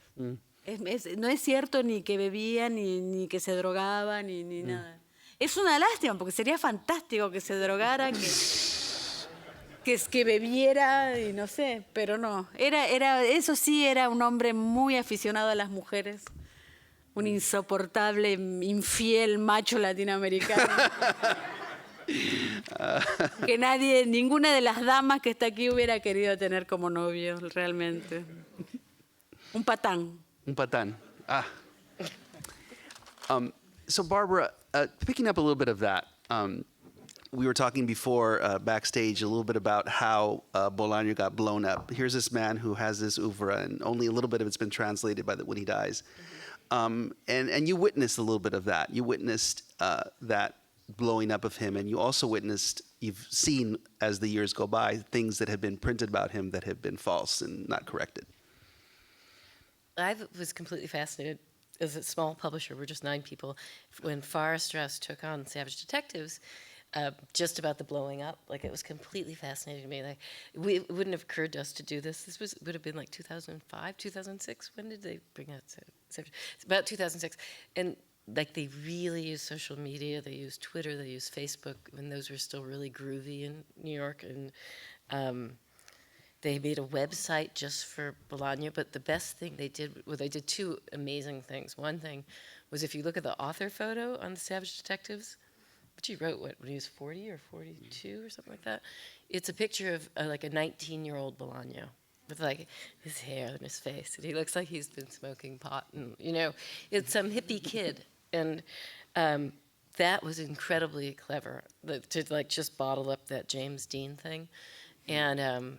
[SPEAKER 4] No es cierto ni que bebía, ni que se drogaba, ni nada. Es una lástima, porque sería fantástico que se drogara, que bebiera, y no sé, pero no. Eso sí, era un hombre muy aficionado a las mujeres, un insoportable, infiel macho latinoamericano. Que ninguna de las damas que está aquí hubiera querido tener como novio, realmente. Un patán.
[SPEAKER 2] Un patán. So Barbara, picking up a little bit of that, we were talking before backstage a little bit about how Bolaño got blown up. Here's this man who has this oeuvre, and only a little bit of it's been translated when he dies. And you witnessed a little bit of that. You witnessed that blowing up of him, and you also you've seen as the years go by, things that have been printed about him that have been false and not corrected.
[SPEAKER 5] I was completely fascinated. As a small publisher, we're just 9 people. When Farrar Straus took on Savage Detectives, just about the blowing up, like, it was completely fascinating to me. Like, it wouldn't have occurred to us to do this. Would have been like 2005, 2006. When did they bring out Savage? It's about 2006, and like, they really used social media. They used Twitter. They used Facebook, when those were still really groovy in New York, and they made a website just for Bolaño, but the best thing they did, well, they did 2 amazing things. One thing was, if you look at the author photo on the Savage Detectives, which he wrote, when he was 40 or 42 or something like that, it's a picture of like a 19-year-old Bolaño with like his hair and his face, and he looks like he's been smoking pot, and it's some hippie kid. And that was incredibly clever, to like just bottle up that James Dean thing, and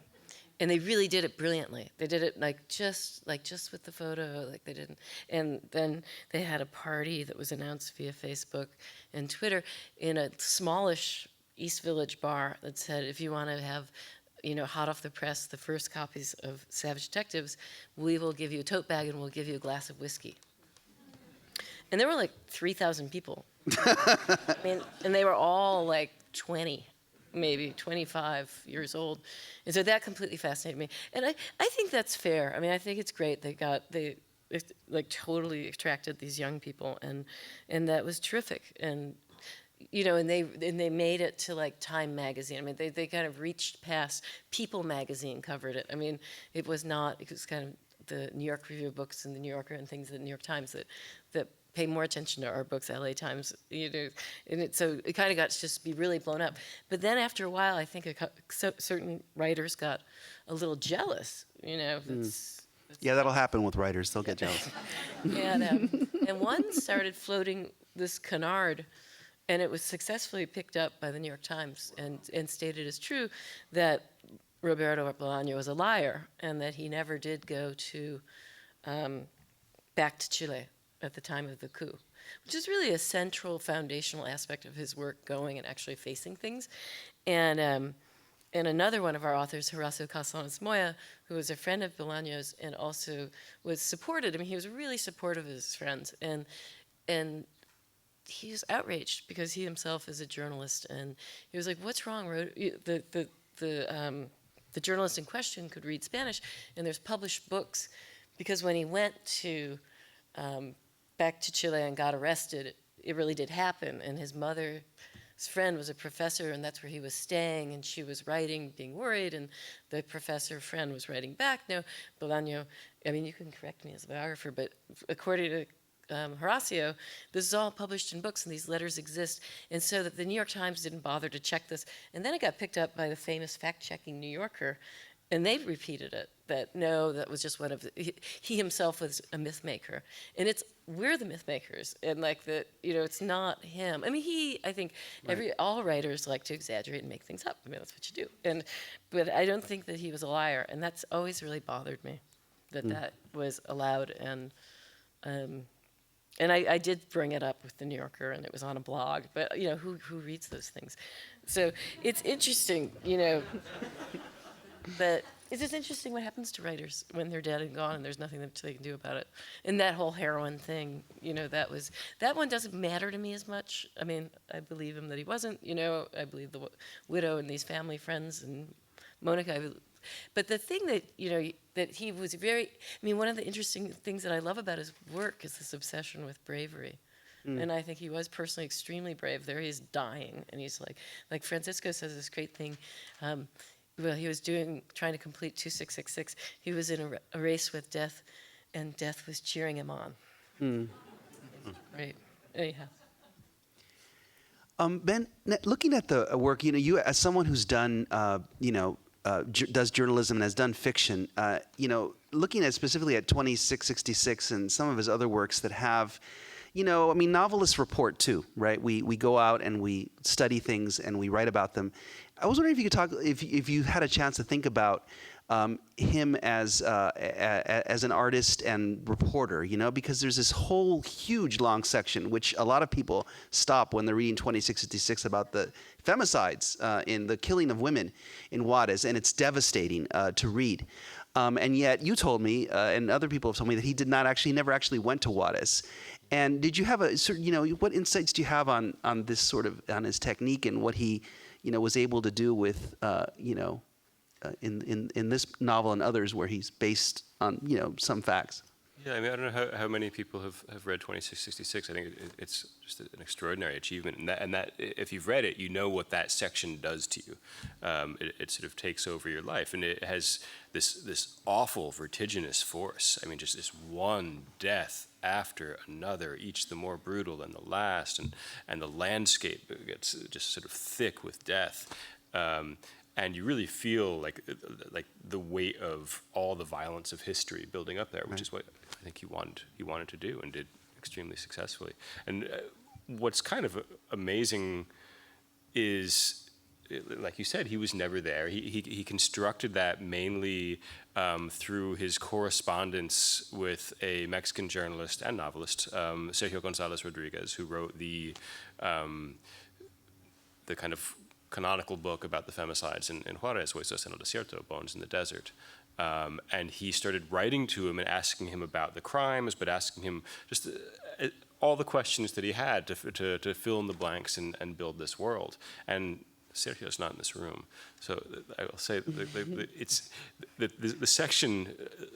[SPEAKER 5] they really did it brilliantly. They did it just with the photo, like they didn't. And then they had a party that was announced via Facebook and Twitter in a smallish East Village bar that said, if you want to have, hot off the press, the first copies of Savage Detectives, we will give you a tote bag and we'll give you a glass of whiskey. And there were like 3,000 people. I mean, and they were all like 20. Maybe 25 years old. And so that completely fascinated me. And I think that's fair. I mean, I think it's great they like totally attracted these young people, and that was terrific. And and they made it to like Time magazine. I mean, they kind of reached past People magazine covered it. I mean, it was kind of the New York Review of Books and the New Yorker and things, the New York Times that pay more attention to our books, LA Times, and so it kind of got to just be really blown up. But then after a while, I think certain writers got a little jealous,
[SPEAKER 2] Yeah, that'll happen with writers. They'll get jealous.
[SPEAKER 5] and one started floating this canard, and it was successfully picked up by the New York Times and stated as true that Roberto Bolaño was a liar and that he never did go back to Chile at the time of the coup, which is really a central foundational aspect of his work, going and actually facing things. And another one of our authors, Horacio Casanes Moya, who was a friend of Bolaño's and also was supported. I mean, he was really supportive of his friends. And he was outraged because he himself is a journalist. And he was like, what's wrong? The journalist in question could read Spanish, and there's published books. Because when he went back to Chile and got arrested, it really did happen. And his mother's friend was a professor, and that's where he was staying, and she was writing, being worried, and the professor friend was writing back, no, Bolaño, I mean, you can correct me as a biographer, but according to Horacio, this is all published in books, and these letters exist, and so that the New York Times didn't bother to check this. And then it got picked up by the famous fact-checking New Yorker, and they repeated it, that no, that was just one of he himself was a myth maker. And we're the myth makers, and like it's not him. I mean, I think all writers like to exaggerate and make things up. I mean, that's what you do. But I don't think that he was a liar, and that's always really bothered me, that was allowed. And I did bring it up with the New Yorker, and it was on a blog, but who reads those things? So it's interesting, But it's just interesting what happens to writers when they're dead and gone and there's nothing that they can do about it. And that whole heroin thing, that one doesn't matter to me as much. I mean, I believe him that he wasn't, I believe the widow and these family friends and Monica. But the thing that, that he was one of the interesting things that I love about his work is this obsession with bravery. And I think he was personally extremely brave. There he is dying, and he's like Francisco says this great thing. Well, he was trying to complete 2666. He was in a race with death, and death was cheering him on. Right. Anyhow.
[SPEAKER 2] Ben, looking at the work, you as someone who's done, does journalism and has done fiction, looking at specifically at 2666 and some of his other works that have, novelists report too, right? We go out and we study things and we write about them. I was wondering if you could talk, if you had a chance to think about him as an artist and reporter, because there's this whole huge long section which a lot of people stop when they're reading 2666 about the femicides in the killing of women in Juarez, and it's devastating to read. And yet you told me, and other people have told me, that he never actually went to Juarez. And did you have what insights do you have on this on his technique and what he was able to do with, in this novel and others where he's based on, some facts?
[SPEAKER 6] Yeah, I mean, I don't know how many people have read 2666. I think it's just an extraordinary achievement. And that if you've read it, you know what that section does to you. It sort of takes over your life. And it has this awful vertiginous force. I mean, just this one death after another, each the more brutal than the last. And the landscape gets just sort of thick with death. And you really feel like the weight of all the violence of history building up there, which is what I think he wanted to do and did extremely successfully. And what's kind of amazing is, like you said, he was never there. He constructed that mainly through his correspondence with a Mexican journalist and novelist, Sergio González Rodriguez, who wrote the kind of canonical book about the femicides in Juárez, Huesos en el Desierto, Bones in the Desert. And he started writing to him and asking him about the crimes, but asking him just all the questions that he had to fill in the blanks and build this world. And Sergio's not in this room, so I will say it's the section,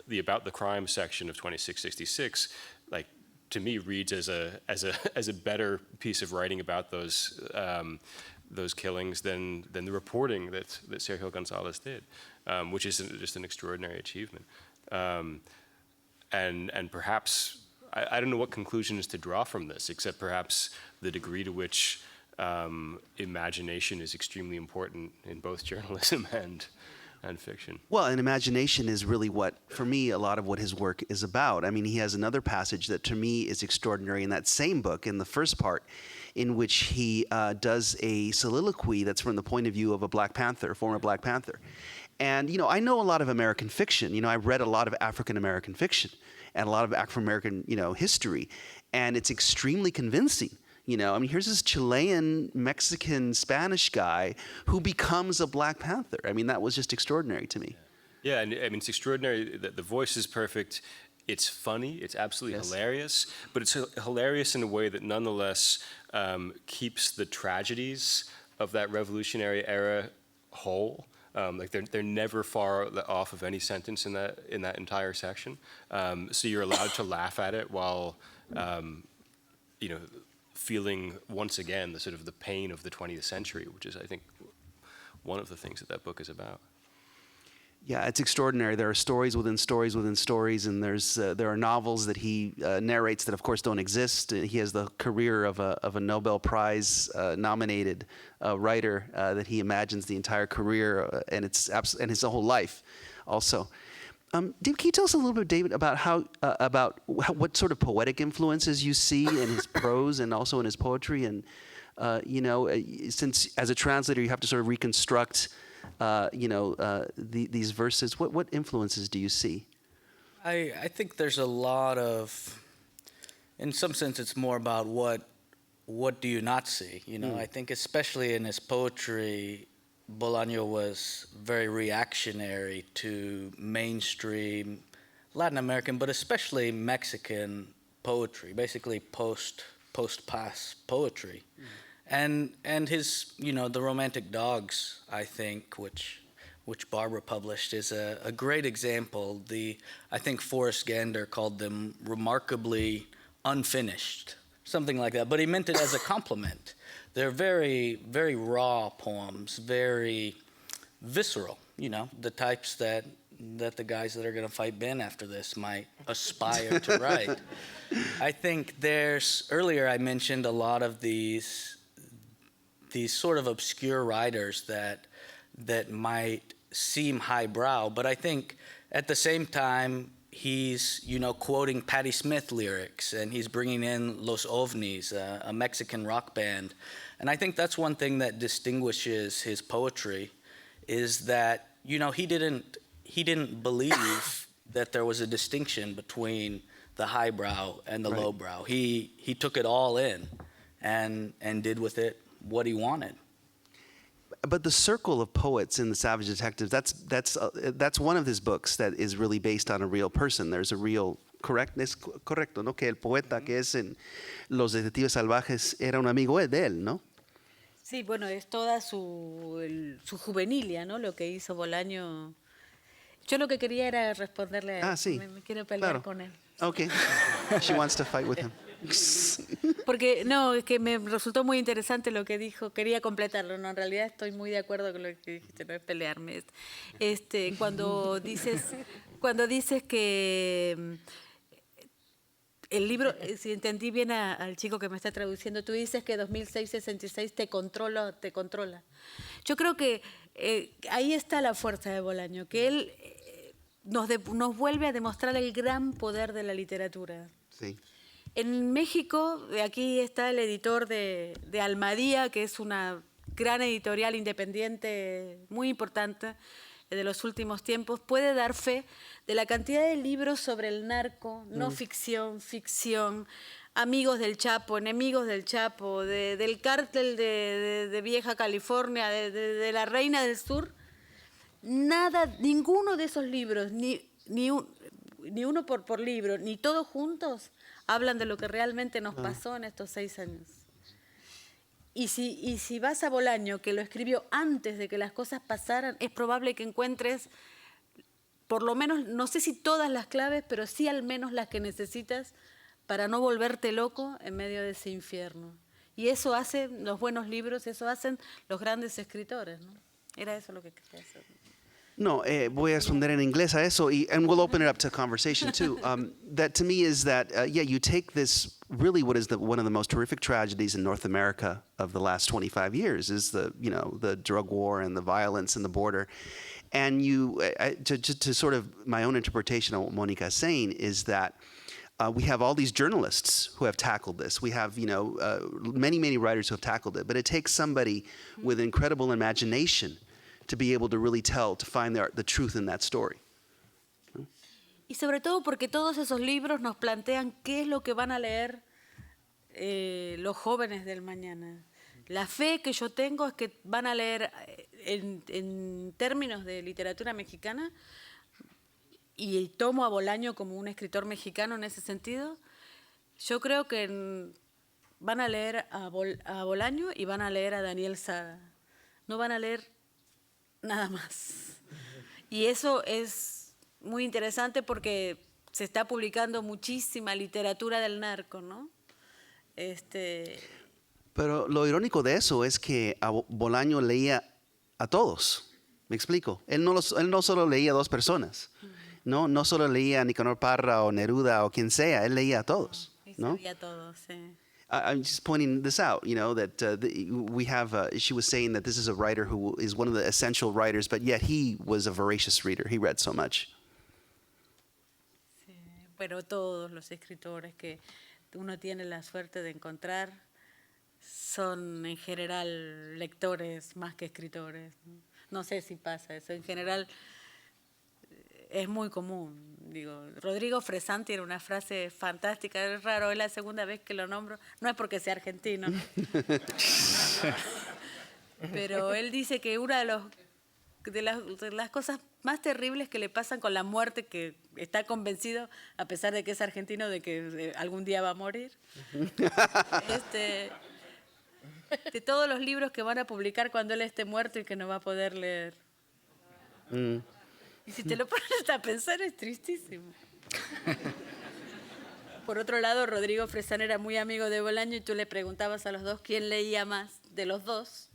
[SPEAKER 6] the about the crime section of 2666, like to me reads as a better piece of writing about those killings than the reporting that Sergio González did, which is just an extraordinary achievement, and perhaps I don't know what conclusions to draw from this, except perhaps the degree to which imagination is extremely important in both journalism and fiction.
[SPEAKER 2] Well, and imagination is really what, for me, a lot of what his work is about. I mean, he has another passage that to me is extraordinary in that same book, in the first part, in which he does a soliloquy that's from the point of view of a Black Panther, former Black Panther. And, you know, I know a lot of American fiction. You know, I've read a lot of African-American fiction and a lot of African-American, you know, history. And it's extremely convincing. You know, I mean, here's this Chilean, Mexican, Spanish guy who becomes a Black Panther. I mean, that was just extraordinary to me.
[SPEAKER 6] Yeah, and I mean, it's extraordinary that the voice is perfect. It's funny. It's absolutely hilarious. But it's hilarious in a way that nonetheless keeps the tragedies of that revolutionary era whole. Like they're never far off of any sentence in that entire section. So you're allowed to laugh at it while, you know, feeling once again the sort of the pain of the 20th century, which is, I think, one of the things that book is about.
[SPEAKER 2] Yeah, it's extraordinary. There are stories within stories within stories, and there are novels that he narrates that, of course, don't exist. He has the career of a Nobel Prize nominated writer that he imagines the entire career and and his whole life, also. David, can you tell us a little bit, David, about what sort of poetic influences you see in his prose and also in his poetry? And you know, since as a translator you have to sort of reconstruct, you know, these verses. What influences do you see?
[SPEAKER 3] I think there's a lot of, in some sense, it's more about what do you not see. You know, I think especially in his poetry, Bolaño was very reactionary to mainstream Latin American, but especially Mexican poetry, basically post-paz poetry. And his, you know, The Romantic Dogs, I think, which Barbara published, is a great example. I think Forrest Gander called them remarkably unfinished, something like that, but he meant it as a compliment. They're very, very raw poems, very visceral, you know, the types that the guys that are going to fight Ben after this might aspire to write. I think earlier I mentioned a lot of these sort of obscure writers that might seem highbrow, but I think at the same time he's, you know, quoting Patti Smith lyrics, and he's bringing in Los OVNIs, a Mexican rock band. And I think that's one thing that distinguishes his poetry, is that, you know, he didn't believe that there was a distinction between the highbrow and the lowbrow. He took it all in and did with it what he wanted.
[SPEAKER 2] But the circle of poets in The Savage Detective, that's one of his books that is really based on a real person. There's a real correcto, ¿no? Que el poeta que es en Los Detectives Salvajes era un amigo de él, ¿no?
[SPEAKER 4] Sí, bueno, es toda su juvenilia, ¿no? Lo que hizo Bolaño. Yo lo que quería era responderle a él.
[SPEAKER 2] Sí.
[SPEAKER 4] Me quiero pelear con él.
[SPEAKER 2] Okay. She wants to fight with him.
[SPEAKER 4] Porque, no, es que me resultó muy interesante lo que dijo. Quería completarlo, ¿no? En realidad estoy muy de acuerdo con lo que dijiste, no es pelearme. Cuando dices que el libro, si entendí bien al chico que me está traduciendo, tú dices que 2006-66 te controla. Yo creo que ahí está la fuerza de Bolaño, que él nos vuelve a demostrar el gran poder de la literatura.
[SPEAKER 2] Sí.
[SPEAKER 4] En México, aquí está el editor de Almadía, que es una gran editorial independiente muy importante de los últimos tiempos, puede dar fe de la cantidad de libros sobre el narco, no ficción, ficción, amigos del Chapo, enemigos del Chapo, del cártel de Vieja California, de la Reina del Sur. Nada, ninguno de esos libros, ni uno por libro, ni todos juntos, hablan de lo que realmente nos pasó en estos 6 años. Y si vas a Bolaño, que lo escribió antes de que las cosas pasaran, es probable que encuentres, por lo menos, no sé si todas las claves, pero sí al menos las que necesitas para no volverte loco en medio de ese infierno. Y eso hacen los buenos libros, eso hacen los grandes escritores, ¿no? Era eso lo que quería hacer.
[SPEAKER 2] No, voy a responder en inglés a eso, and we'll open it up to conversation too. That to me is that, yeah, you take this, really what is one of the most horrific tragedies in North America of the last 25 years is the drug war and the violence in the border. And to sort of my own interpretation of what Monica is saying is that we have all these journalists who have tackled this. We have, many, many writers who have tackled it. But it takes somebody with incredible imagination to be able to really to find the truth in that story.
[SPEAKER 4] Y sobre todo porque todos esos libros nos plantean qué es lo que van a leer los jóvenes del mañana. La fe que yo tengo es que van a leer, en términos de literatura mexicana, y tomo a Bolaño como un escritor mexicano en ese sentido, yo creo que van a leer a Bolaño y van a leer a Daniel Sada. No van a leer nada más. Y eso es muy interesante porque se está publicando muchísima literatura del narco, ¿no?
[SPEAKER 2] Pero lo irónico de eso es que Bolaño leía a todos. ¿Me explico? Él no solo leía a 2 personas. No solo leía a Nicanor Parra o Neruda o quien sea. Él leía a todos. ¿No?
[SPEAKER 4] Leía a todos, sí.
[SPEAKER 2] I'm just pointing this out, that we have, she was saying that this is a writer who is one of the essential writers, but yet he was a voracious reader. He read so much.
[SPEAKER 4] Sí, pero todos los escritores que uno tiene la suerte de encontrar son en general lectores más que escritores. No sé si pasa eso. En general es muy común. Digo, Rodrigo Fresán tiene una frase fantástica, es raro, es la segunda vez que lo nombro, no es porque sea argentino, pero él dice que una de las cosas más terribles que le pasan con la muerte, que está convencido, a pesar de que es argentino, de que algún día va a morir, de todos los libros que van a publicar cuando él esté muerto y que no va a poder leer. Y si te lo pones a pensar, es tristísimo. Por otro lado, Rodrigo Fresán era muy amigo de Bolaño y tú le preguntabas a los dos quién leía más de los dos.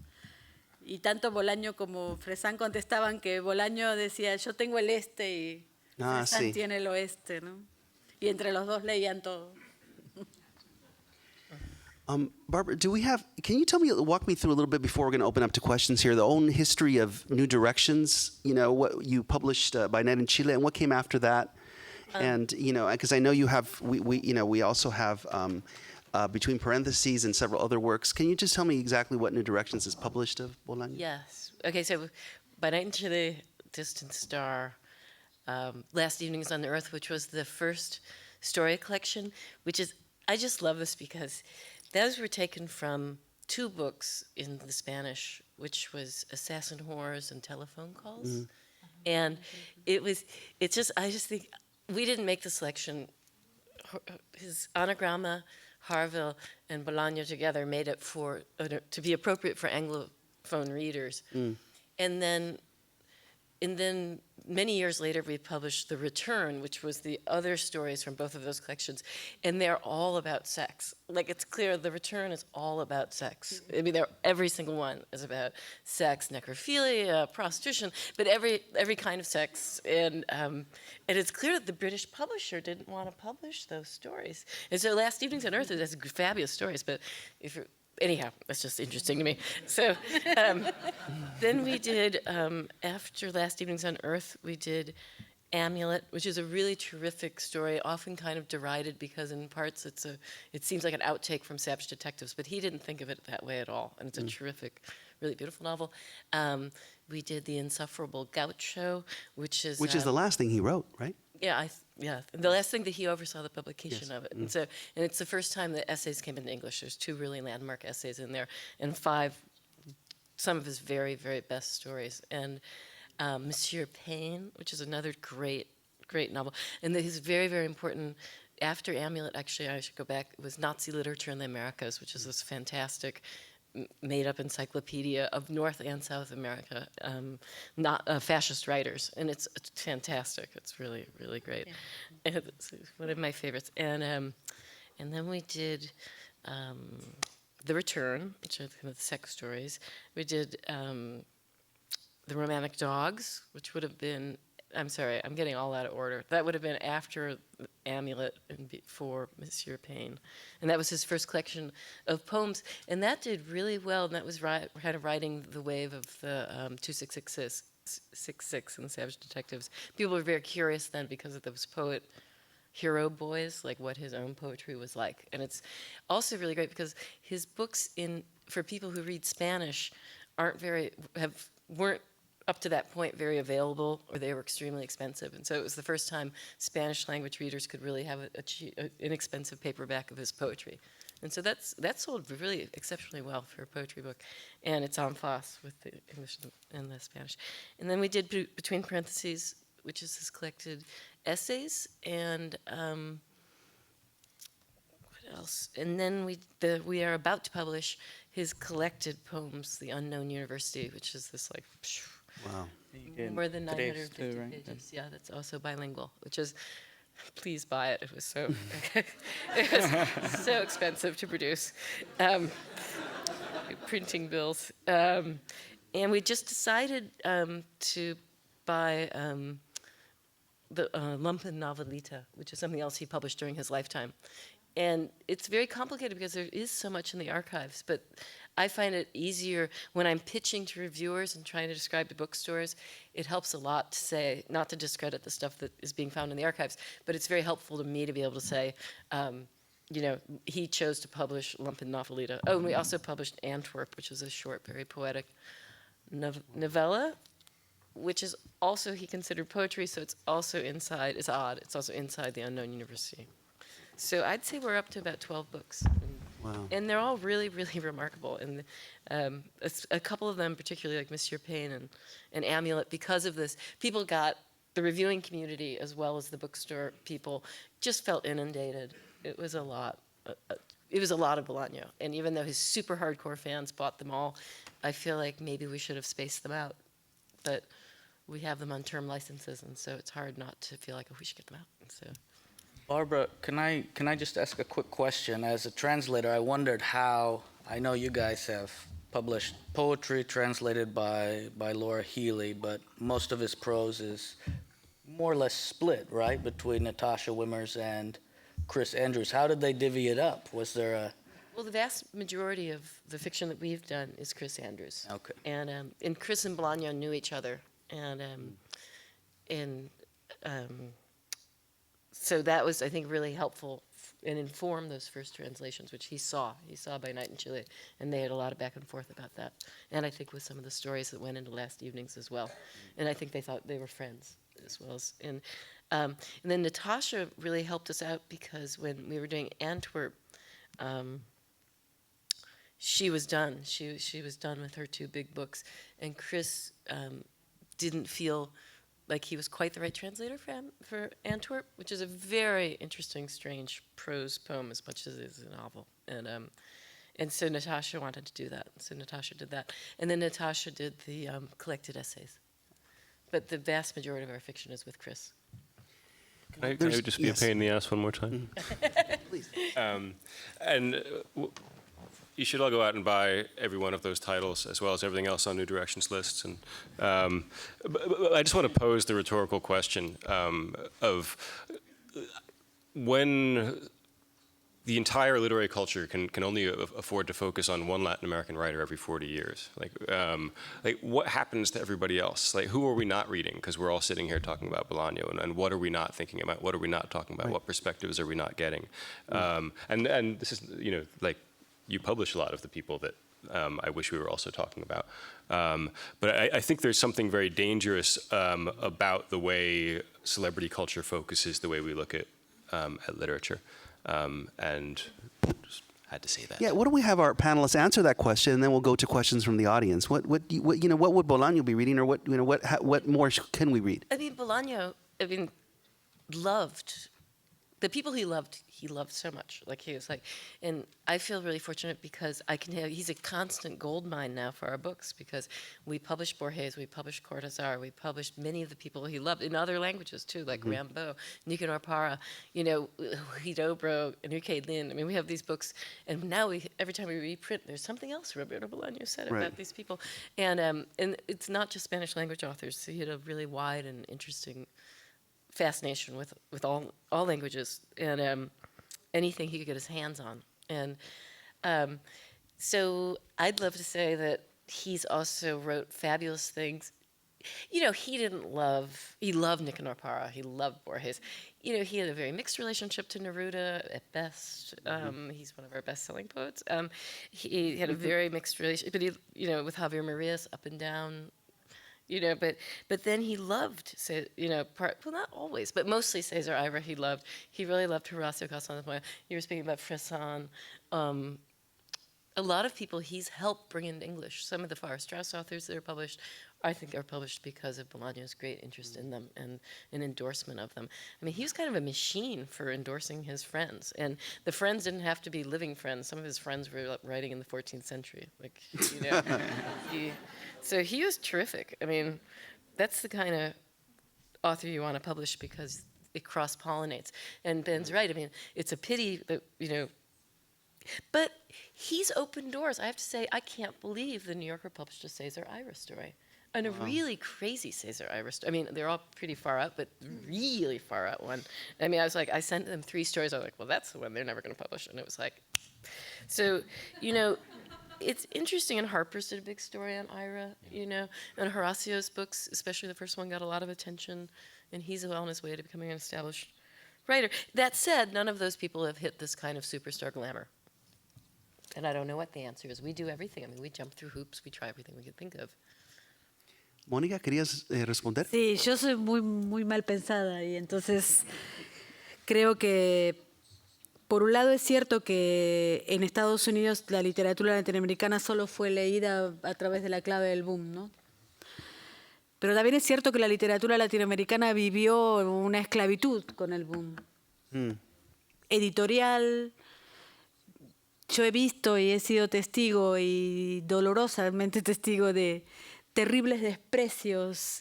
[SPEAKER 4] Y tanto Bolaño como Fresán contestaban que Bolaño decía, yo tengo el este y Fresán
[SPEAKER 2] sí.
[SPEAKER 4] tiene el oeste, ¿no? Y entre los dos leían todo.
[SPEAKER 2] Barbara, can you walk me through a little bit before we're going to open up to questions here, the own history of New Directions, what you published by Night in Chile and what came after that? And, because I know you have, we also have between parentheses and several other works. Can you just tell me exactly what New Directions is published of, Bolaño?
[SPEAKER 5] Yes. Okay, so By Night in Chile, Distant Star, Last Evenings on Earth, which was the first story collection, I just love this because those were taken from 2 books in the Spanish, which was Assassin Whores and Telephone Calls. And I just think, we didn't make the selection. His Anagrama, Harville, and Bolaño together made it to be appropriate for Anglophone readers. And then many years later, we published The Return, which was the other stories from both of those collections, and they're all about sex. Like, it's clear The Return is all about sex. I mean, every single one is about sex, necrophilia, prostitution, but every kind of sex. And it's clear that the British publisher didn't want to publish those stories. And so Last Evenings on Earth has fabulous stories, but anyhow, that's just interesting to me. So then we did, after Last Evenings on Earth, we did Amulet, which is a really terrific story, often kind of derided because in parts it seems like an outtake from Savage Detectives, but he didn't think of it that way at all, and it's a terrific, really beautiful novel. We did The Insufferable Gaucho, which is
[SPEAKER 2] the last thing he wrote, right?
[SPEAKER 5] yeah, the last thing that he oversaw the publication
[SPEAKER 2] Yes.
[SPEAKER 5] of it, and it's the first time that essays came into English. There's 2 really landmark essays in there, and 5 some of his very, very best stories, and Monsieur Pain, which is another great, great novel. And he's very, very important. After Amulet, actually, I should go back, it was Nazi Literature in the Americas, which is this fantastic made-up encyclopedia of North and South America, not fascist writers. And it's fantastic. It's really, really great. Yeah. It's one of my favorites. And then we did The Return, which are the sex stories. We did The Romantic Dogs, which would have been, I'm sorry, I'm getting all out of order. That would have been after Amulet and before Monsieur Pain. And that was his first collection of poems. And that did really well, and that was kind of riding the wave of the 2666 and the Savage Detectives. People were very curious then because of those poet hero boys, like what his own poetry was like. And it's also really great because his books, for people who read Spanish, weren't up to that point very available, or they were extremely expensive. And so it was the first time Spanish language readers could really have an inexpensive paperback of his poetry. And so that sold really exceptionally well for a poetry book. And it's en face with the English and the Spanish. And then we did Between Parentheses, which is his collected essays, and what else? And then we are about to publish his collected poems, The Unknown University, which is this like
[SPEAKER 2] Wow.
[SPEAKER 5] more than 950
[SPEAKER 3] too, right?
[SPEAKER 5] pages. Yeah, that's also bilingual, which is, please buy it. It was so it was so expensive to produce. Printing bills. And we just decided to buy the Lumpen Novelita, which is something else he published during his lifetime. And it's very complicated because there is so much in the archives, but I find it easier when I'm pitching to reviewers and trying to describe to bookstores. It helps a lot to say, not to discredit the stuff that is being found in the archives, but it's very helpful to me to be able to say, he chose to publish Lumpen Novelita. Oh, and we also published Antwerp, which is a short, very poetic novella, which is also, he considered poetry, so it's also inside, it's odd, it's also inside The Unknown University. So I'd say we're up to about 12 books.
[SPEAKER 2] Wow.
[SPEAKER 5] And they're all really, really remarkable. And a couple of them, particularly like Monsieur Pain and Amulet, because of this, people got, the reviewing community as well as the bookstore people just felt inundated. It was a lot. It was a lot of Bolaño. And even though his super hardcore fans bought them all, I feel like maybe we should have spaced them out. But we have them on term licenses, and so it's hard not to feel like, oh, we should get them out. And so.
[SPEAKER 3] Barbara, can I just ask a quick question? As a translator, I wondered how, I know you guys have published poetry translated by Laura Healy, but most of his prose is more or less split, right, between Natasha Wimmers and Chris Andrews. How did they divvy it up? Was there a...
[SPEAKER 5] Well, the vast majority of the fiction that we've done is Chris Andrews.
[SPEAKER 3] Okay.
[SPEAKER 5] And Chris and Bolaño knew each other, so that was, I think, really helpful and informed those first translations, which he saw By Night in Chile, and they had a lot of back and forth about that. And I think with some of the stories that went into Last Evenings as well. And I think they thought they were friends as well as, and then Natasha really helped us out because when we were doing Antwerp, she was done. She was done with her 2 big books, and Chris didn't feel like he was quite the right translator for Antwerp, which is a very interesting, strange prose poem as much as it is a novel. And so Natasha wanted to do that. So Natasha did that. And then Natasha did the collected essays. But the vast majority of our fiction is with Chris.
[SPEAKER 6] Can I just be a pain in the ass one more time?
[SPEAKER 2] Please.
[SPEAKER 6] You should all go out and buy every one of those titles, as well as everything else on New Directions lists. And but I just want to pose the rhetorical question of when the entire literary culture can only afford to focus on one Latin American writer every 40 years. Like what happens to everybody else? Like, who are we not reading? Because we're all sitting here talking about Bolaño, and what are we not thinking about? What are we not talking about?
[SPEAKER 2] Right.
[SPEAKER 6] What perspectives are we not getting? And this is, like, you publish a lot of the people that I wish we were also talking about. But I think there's something very dangerous about the way celebrity culture focuses the way we look at literature. And just had to say that.
[SPEAKER 2] Yeah, why don't we have our panelists answer that question, and then we'll go to questions from the audience. What would Bolaño be reading, or what more can we read?
[SPEAKER 5] I mean, Bolaño, loved the people he loved so much. Like, he was like, and I feel really fortunate because he's a constant gold mine now for our books, because we published Borges, we published Cortázar, we published many of the people he loved in other languages too, like Rimbaud, Nicanor Parra, Huidobro, Enrique Lin. I mean, we have these books, and now every time we reprint, there's something else Roberto Bolaño said about these people. And it's not just Spanish language authors. So he had a really wide and interesting fascination with all languages, and anything he could get his hands on. And so I'd love to say that he's also wrote fabulous things. He loved Nicanor Parra, he loved Borges. He had a very mixed relationship to Neruda at best. He's one of our best-selling poets. He had a very mixed relationship, but with Javier Marias, up and down. But then he loved, well, not always, but mostly Cesar Ira he loved. He really loved Horacio Castañeda. You were speaking about Fresson. A lot of people he's helped bring into English. Some of the Farrar Straus authors that are published, I think, are published because of Bolaño's great interest in them and an endorsement of them. I mean, he was kind of a machine for endorsing his friends. And the friends didn't have to be living friends. Some of his friends were writing in the 14th century. So he was terrific. I mean, that's the kind of author you want to publish because it cross-pollinates. And Ben's right. I mean, it's a pity that, but he's opened doors. I have to say, I can't believe the New Yorker published a Cesar Ira story. And a really crazy Cesar Ira story. I mean, they're all pretty far out, but really far out one. I mean, I sent them 3 stories. I was like, well, that's the one they're never going to publish. And it was like, so, it's interesting, and Harper's did a big story on Ira, and Horacio's books, especially the first one, got a lot of attention, and he's well on his way to becoming an established writer. That said, none of those people have hit this kind of superstar glamour. And I don't know what the answer is. We do everything. I mean, we jump through hoops. We try everything we can think of.
[SPEAKER 2] Mónica, ¿querías responder?
[SPEAKER 4] Sí, yo soy muy, muy mal pensada y entonces creo que, por un lado, es cierto que en Estados Unidos la literatura latinoamericana solo fue leída a través de la clave del boom, ¿no? Pero también es cierto que la literatura latinoamericana vivió una esclavitud con el boom. Editorial. Yo he visto y he sido testigo, y dolorosamente testigo, de terribles desprecios,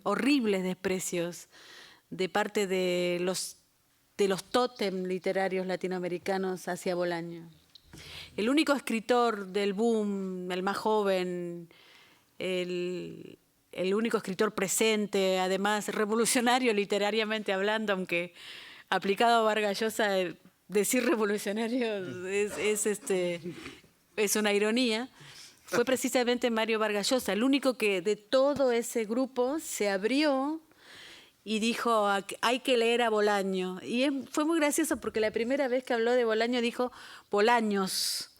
[SPEAKER 4] horribles desprecios de parte de los tótem literarios latinoamericanos hacia Bolaño. El único escritor del boom, el más joven, el único escritor presente, además revolucionario literariamente hablando, aunque aplicado a Vargas Llosa, decir revolucionario es una ironía, fue precisamente Mario Vargas Llosa, el único que de todo ese grupo se abrió y dijo, hay que leer a Bolaño. Y fue muy gracioso porque la primera vez que habló de Bolaño dijo Bolaños,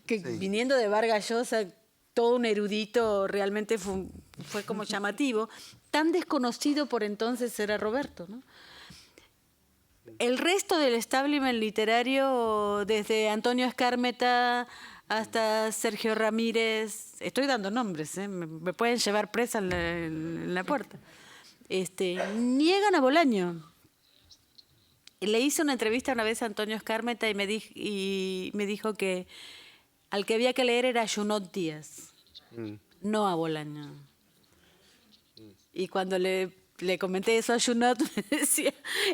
[SPEAKER 4] que viniendo de Vargas Llosa, todo un erudito, realmente fue como llamativo. Tan desconocido por entonces era Roberto, ¿no? El resto del establishment literario, desde Antonio Escármeta hasta Sergio Ramírez, estoy dando nombres, me pueden llevar presa en la puerta, niegan a Bolaño. Le hice una entrevista una vez a Antonio Escármeta y me dijo que al que había que leer era a Junot Díaz, no a Bolaño. Y cuando le comenté eso a Junot, me decía,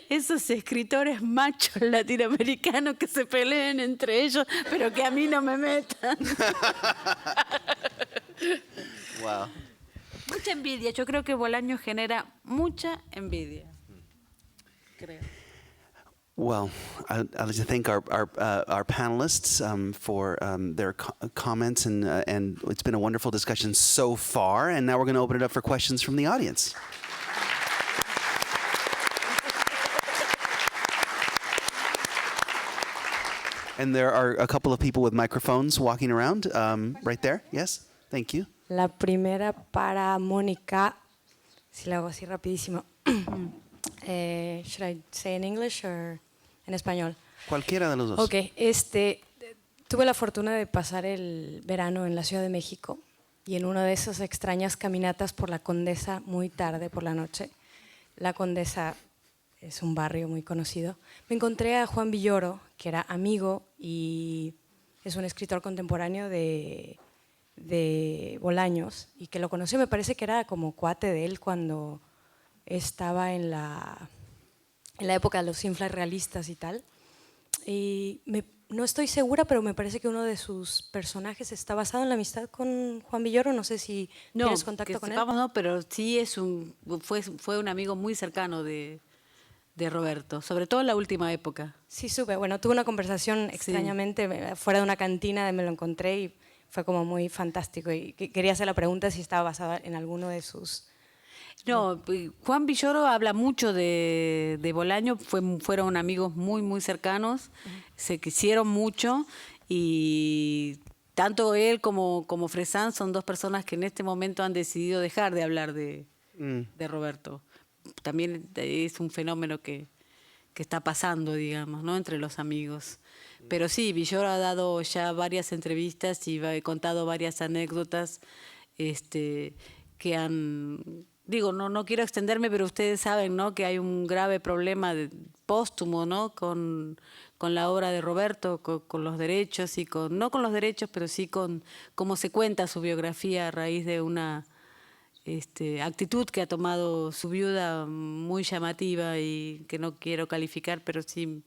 [SPEAKER 4] esos escritores machos latinoamericanos que se peleen entre ellos, pero que a mí no me metan.
[SPEAKER 2] Wow.
[SPEAKER 4] Mucha envidia. Yo creo que Bolaño genera mucha envidia. Creo.
[SPEAKER 2] Well, I'd like to thank our panelists for their comments, and it's been a wonderful discussion so far. And now we're going to open it up for questions from the audience. And there are a couple of people with microphones walking around right there. Yes, thank you.
[SPEAKER 7] La primera para Mónica, si la hago así rapidísimo. Should I say in English or en español?
[SPEAKER 2] Cualquiera de los dos.
[SPEAKER 7] Ok, tuve la fortuna de pasar el verano en la Ciudad de México y en una de esas extrañas caminatas por la Condesa muy tarde por la noche. La Condesa es un barrio muy conocido. Me encontré a Juan Villoro, que era amigo y es un escritor contemporáneo de Bolaños y que lo conocí, me parece que era como cuate de él cuando estaba en la época de los inflas realistas y tal. Y no estoy segura, pero me parece que uno de sus personajes está basado en la amistad con Juan Villoro. No sé si tienes contacto con él.
[SPEAKER 4] No, pero sí fue un amigo muy cercano de Roberto, sobre todo en la última época.
[SPEAKER 7] Sí, supe. Bueno, tuve una conversación extrañamente fuera de una cantina, me lo encontré y fue como muy fantástico. Y quería hacer la pregunta si estaba basada en alguno de sus...
[SPEAKER 4] No, Juan Villoro habla mucho de Bolaño, fueron amigos muy, muy cercanos, se quisieron mucho y tanto él como Fresán son dos personas que en este momento han decidido dejar de hablar de Roberto. También es un fenómeno que está pasando, digamos, ¿no? Entre los amigos. Pero sí, Villoro ha dado ya varias entrevistas y he contado varias anécdotas que han... Digo, no quiero extenderme, pero ustedes saben, ¿no?, que hay un grave problema póstumo, ¿no?, con la obra de Roberto, con los derechos, y no con los derechos, pero sí con cómo se cuenta su biografía a raíz de una actitud que ha tomado su viuda muy llamativa y que no quiero calificar, pero sí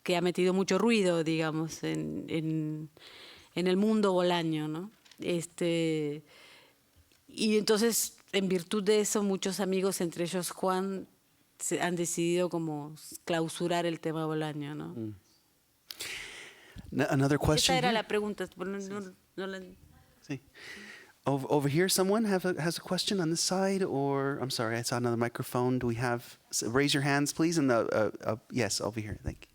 [SPEAKER 4] que ha metido mucho ruido, digamos, en el mundo Bolaño, ¿no? Y entonces, en virtud de eso, muchos amigos, entre ellos Juan, han decidido como clausurar el tema Bolaño, ¿no?
[SPEAKER 2] Another question.
[SPEAKER 4] Esa era
[SPEAKER 2] Here?
[SPEAKER 4] la pregunta.
[SPEAKER 2] Sí. Over here, someone has a question on this side, or I'm sorry, I saw another microphone. Do we have? Raise your hands, please. And yes, over here. Thank you.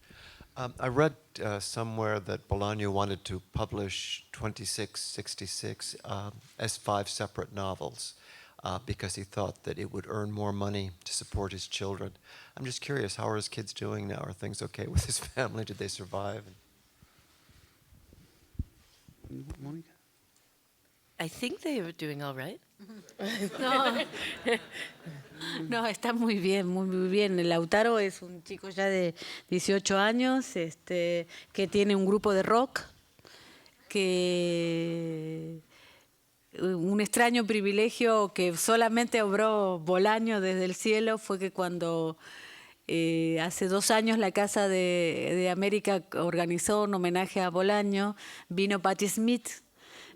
[SPEAKER 8] I read somewhere that Bolaño wanted to publish 2666 as 5 separate novels because he thought that it would earn more money to support his children. I'm just curious, how are his kids doing now? Are things okay with his family? Did they survive?
[SPEAKER 2] Monica?
[SPEAKER 5] I think they were doing all right.
[SPEAKER 4] No, está muy bien, muy, muy bien. El Lautaro es un chico ya de 18 años, que tiene un grupo de rock, que un extraño privilegio que solamente obró Bolaño desde el cielo fue que cuando hace 2 años la Casa de América organizó un homenaje a Bolaño, vino Patti Smith.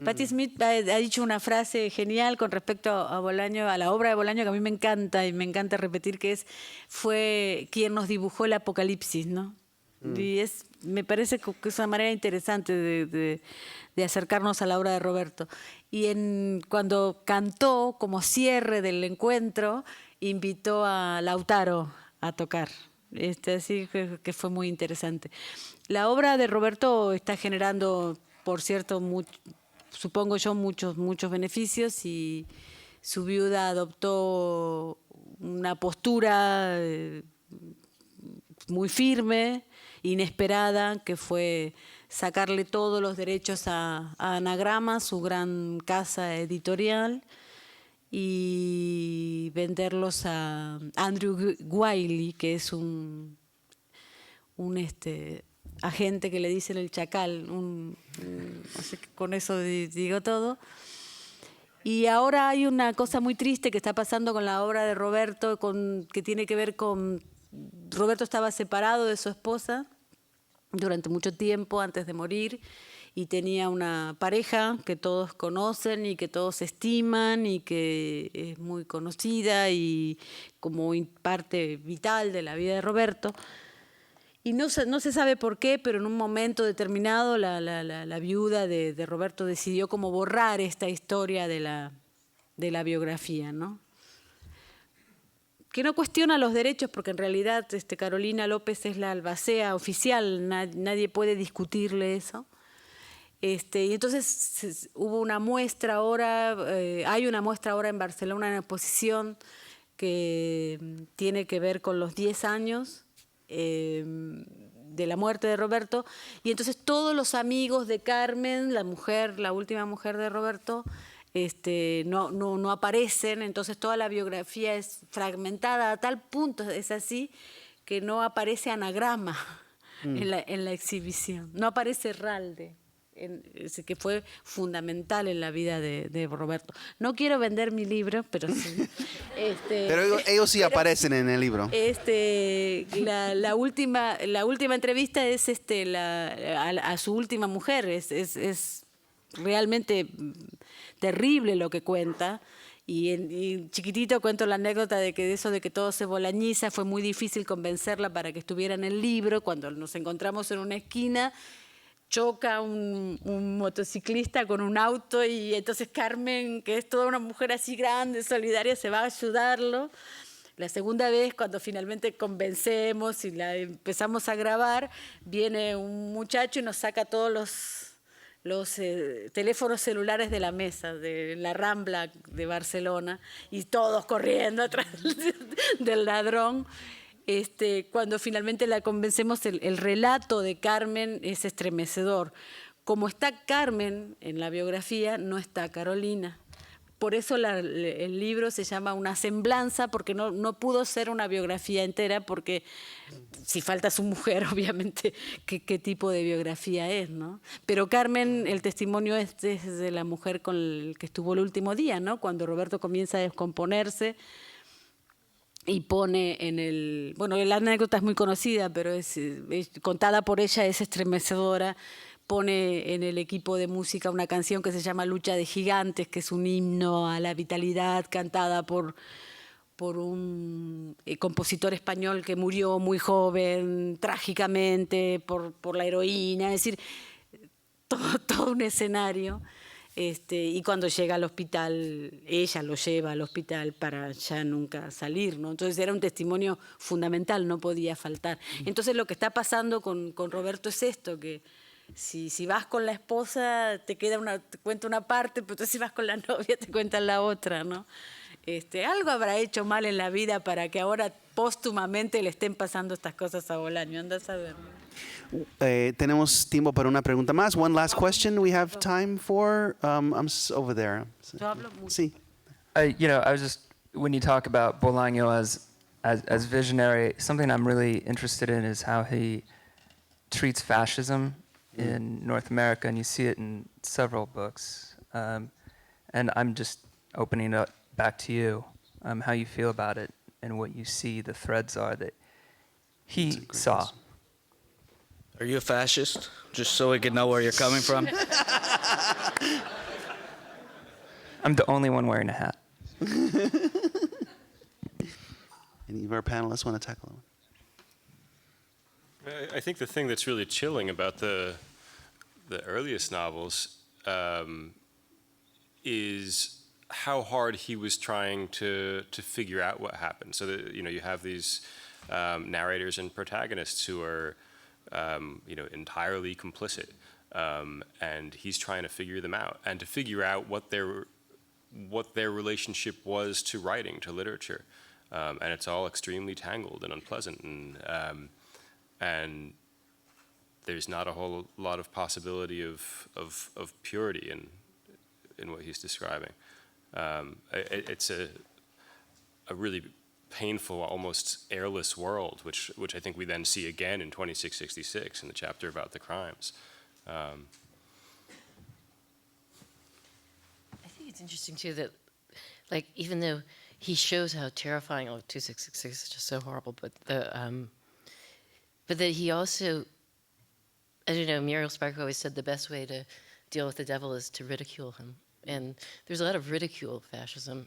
[SPEAKER 4] Patti Smith ha dicho una frase genial con respecto a Bolaño, a la obra de Bolaño, que a mí me encanta y me encanta repetir, que fue quien nos dibujó el apocalipsis, ¿no? Y me parece que es una manera interesante de acercarnos a la obra de Roberto. Y cuando cantó como cierre del encuentro, invitó a Lautaro a tocar. Así que fue muy interesante. La obra de Roberto está generando, por cierto, supongo yo, muchos beneficios, y su viuda adoptó una postura muy firme, inesperada, que fue sacarle todos los derechos a Anagrama, su gran casa editorial, y venderlos a Andrew Wiley, que es un agente que le dicen el chacal, así que con eso digo todo. Y ahora hay una cosa muy triste que está pasando con la obra de Roberto, que tiene que ver con... Roberto estaba separado de su esposa durante mucho tiempo antes de morir, y tenía una pareja que todos conocen y que todos estiman y que es muy conocida y como parte vital de la vida de Roberto. Y no se sabe por qué, pero en un momento determinado la viuda de Roberto decidió como borrar esta historia de la biografía, ¿no? Que no cuestiona los derechos, porque en realidad Carolina López es la albacea oficial, nadie puede discutirle eso. Y entonces hubo una muestra ahora, hay una muestra ahora en Barcelona, una exposición que tiene que ver con los 10 años de la muerte de Roberto, y entonces todos los amigos de Carmen, la última mujer de Roberto, no aparecen, entonces toda la biografía es fragmentada a tal punto, es así, que no aparece anagrama en la exhibición, no aparece Ralde. Que fue fundamental en la vida de Roberto. No quiero vender mi libro, pero sí.
[SPEAKER 2] Pero ellos sí aparecen en el libro.
[SPEAKER 4] La última entrevista es a su última mujer. Es realmente terrible lo que cuenta. Y chiquitito cuento la anécdota de que todo se bolañiza, fue muy difícil convencerla para que estuviera en el libro. Cuando nos encontramos en una esquina, choca un motociclista con un auto y entonces Carmen, que es toda una mujer así grande, solidaria, se va a ayudarlo. La segunda vez, cuando finalmente convencemos y la empezamos a grabar, viene un muchacho y nos saca todos los teléfonos celulares de la mesa, de la Rambla de Barcelona, y todos corriendo atrás del ladrón. Cuando finalmente la convencemos, el relato de Carmen es estremecedor. Como está Carmen en la biografía, no está Carolina. Por eso el libro se llama Una semblanza, porque no pudo ser una biografía entera, porque si falta su mujer, obviamente, ¿qué tipo de biografía es, ¿no? Pero Carmen, el testimonio es de la mujer con el que estuvo el último día, ¿no? Cuando Roberto comienza a descomponerse, y pone la anécdota es muy conocida, pero es contada por ella, es estremecedora. Pone en el equipo de música una canción que se llama Lucha de Gigantes, que es un himno a la vitalidad, cantada por un compositor español que murió muy joven, trágicamente, por la heroína, es decir, todo un escenario. Y cuando llega al hospital, ella lo lleva al hospital para ya nunca salir, ¿no? Entonces era un testimonio fundamental, no podía faltar. Entonces lo que está pasando con Roberto es esto, que si vas con la esposa te cuenta una parte, pero si vas con la novia te cuentan la otra, ¿no? Algo habrá hecho mal en la vida para que ahora póstumamente le estén pasando estas cosas a Bolaño, anda a saber.
[SPEAKER 2] Tenemos tiempo para una pregunta más. One last question we have time for. Over there.
[SPEAKER 4] Yo hablo mucho.
[SPEAKER 2] Sí.
[SPEAKER 9] I was just, when you talk about Bolaño as visionary, something I'm really interested in is how he treats fascism in North America, and you see it in several books. And I'm just opening it up back to you, how you feel about it and what you see the threads are that he saw.
[SPEAKER 2] Question.
[SPEAKER 3] Are you a fascist? Just so we can know where you're coming from.
[SPEAKER 9] I'm the only one wearing a hat.
[SPEAKER 2] Any of our panelists want to tackle it?
[SPEAKER 6] I think the thing that's really chilling about the earliest novels is how hard he was trying to figure out what happened. So that you have these narrators and protagonists who are entirely complicit, and he's trying to figure them out and to figure out what their relationship was to writing, to literature, and it's all extremely tangled and unpleasant, and there's not a whole lot of possibility of purity in what he's describing. It's a really painful, almost airless world, which I think we then see again in 2666 in the chapter about the crimes.
[SPEAKER 5] I think it's interesting too that, like, even though he shows how terrifying 2666 is just so horrible, but that he also, I don't know, Muriel Spark always said the best way to deal with the devil is to ridicule him, and there's a lot of ridicule of fascism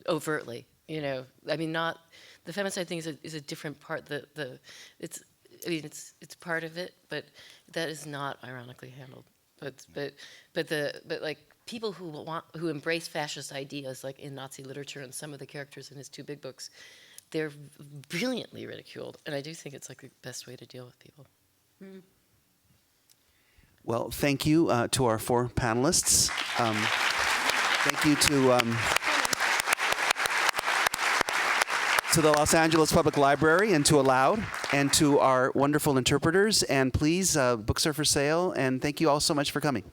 [SPEAKER 5] overtly. I mean, not the femicide thing is a different part. I mean, it's part of it, but that is not ironically handled. But like people who embrace fascist ideas, like in Nazi literature, and some of the characters in his two big books, they're brilliantly ridiculed, and I do think it's like the best way to deal with people.
[SPEAKER 2] Well, thank you to our four panelists. Thank you to the Los Angeles Public Library and to Aloud and to our wonderful interpreters. And please, books are for sale. And thank you all so much for coming.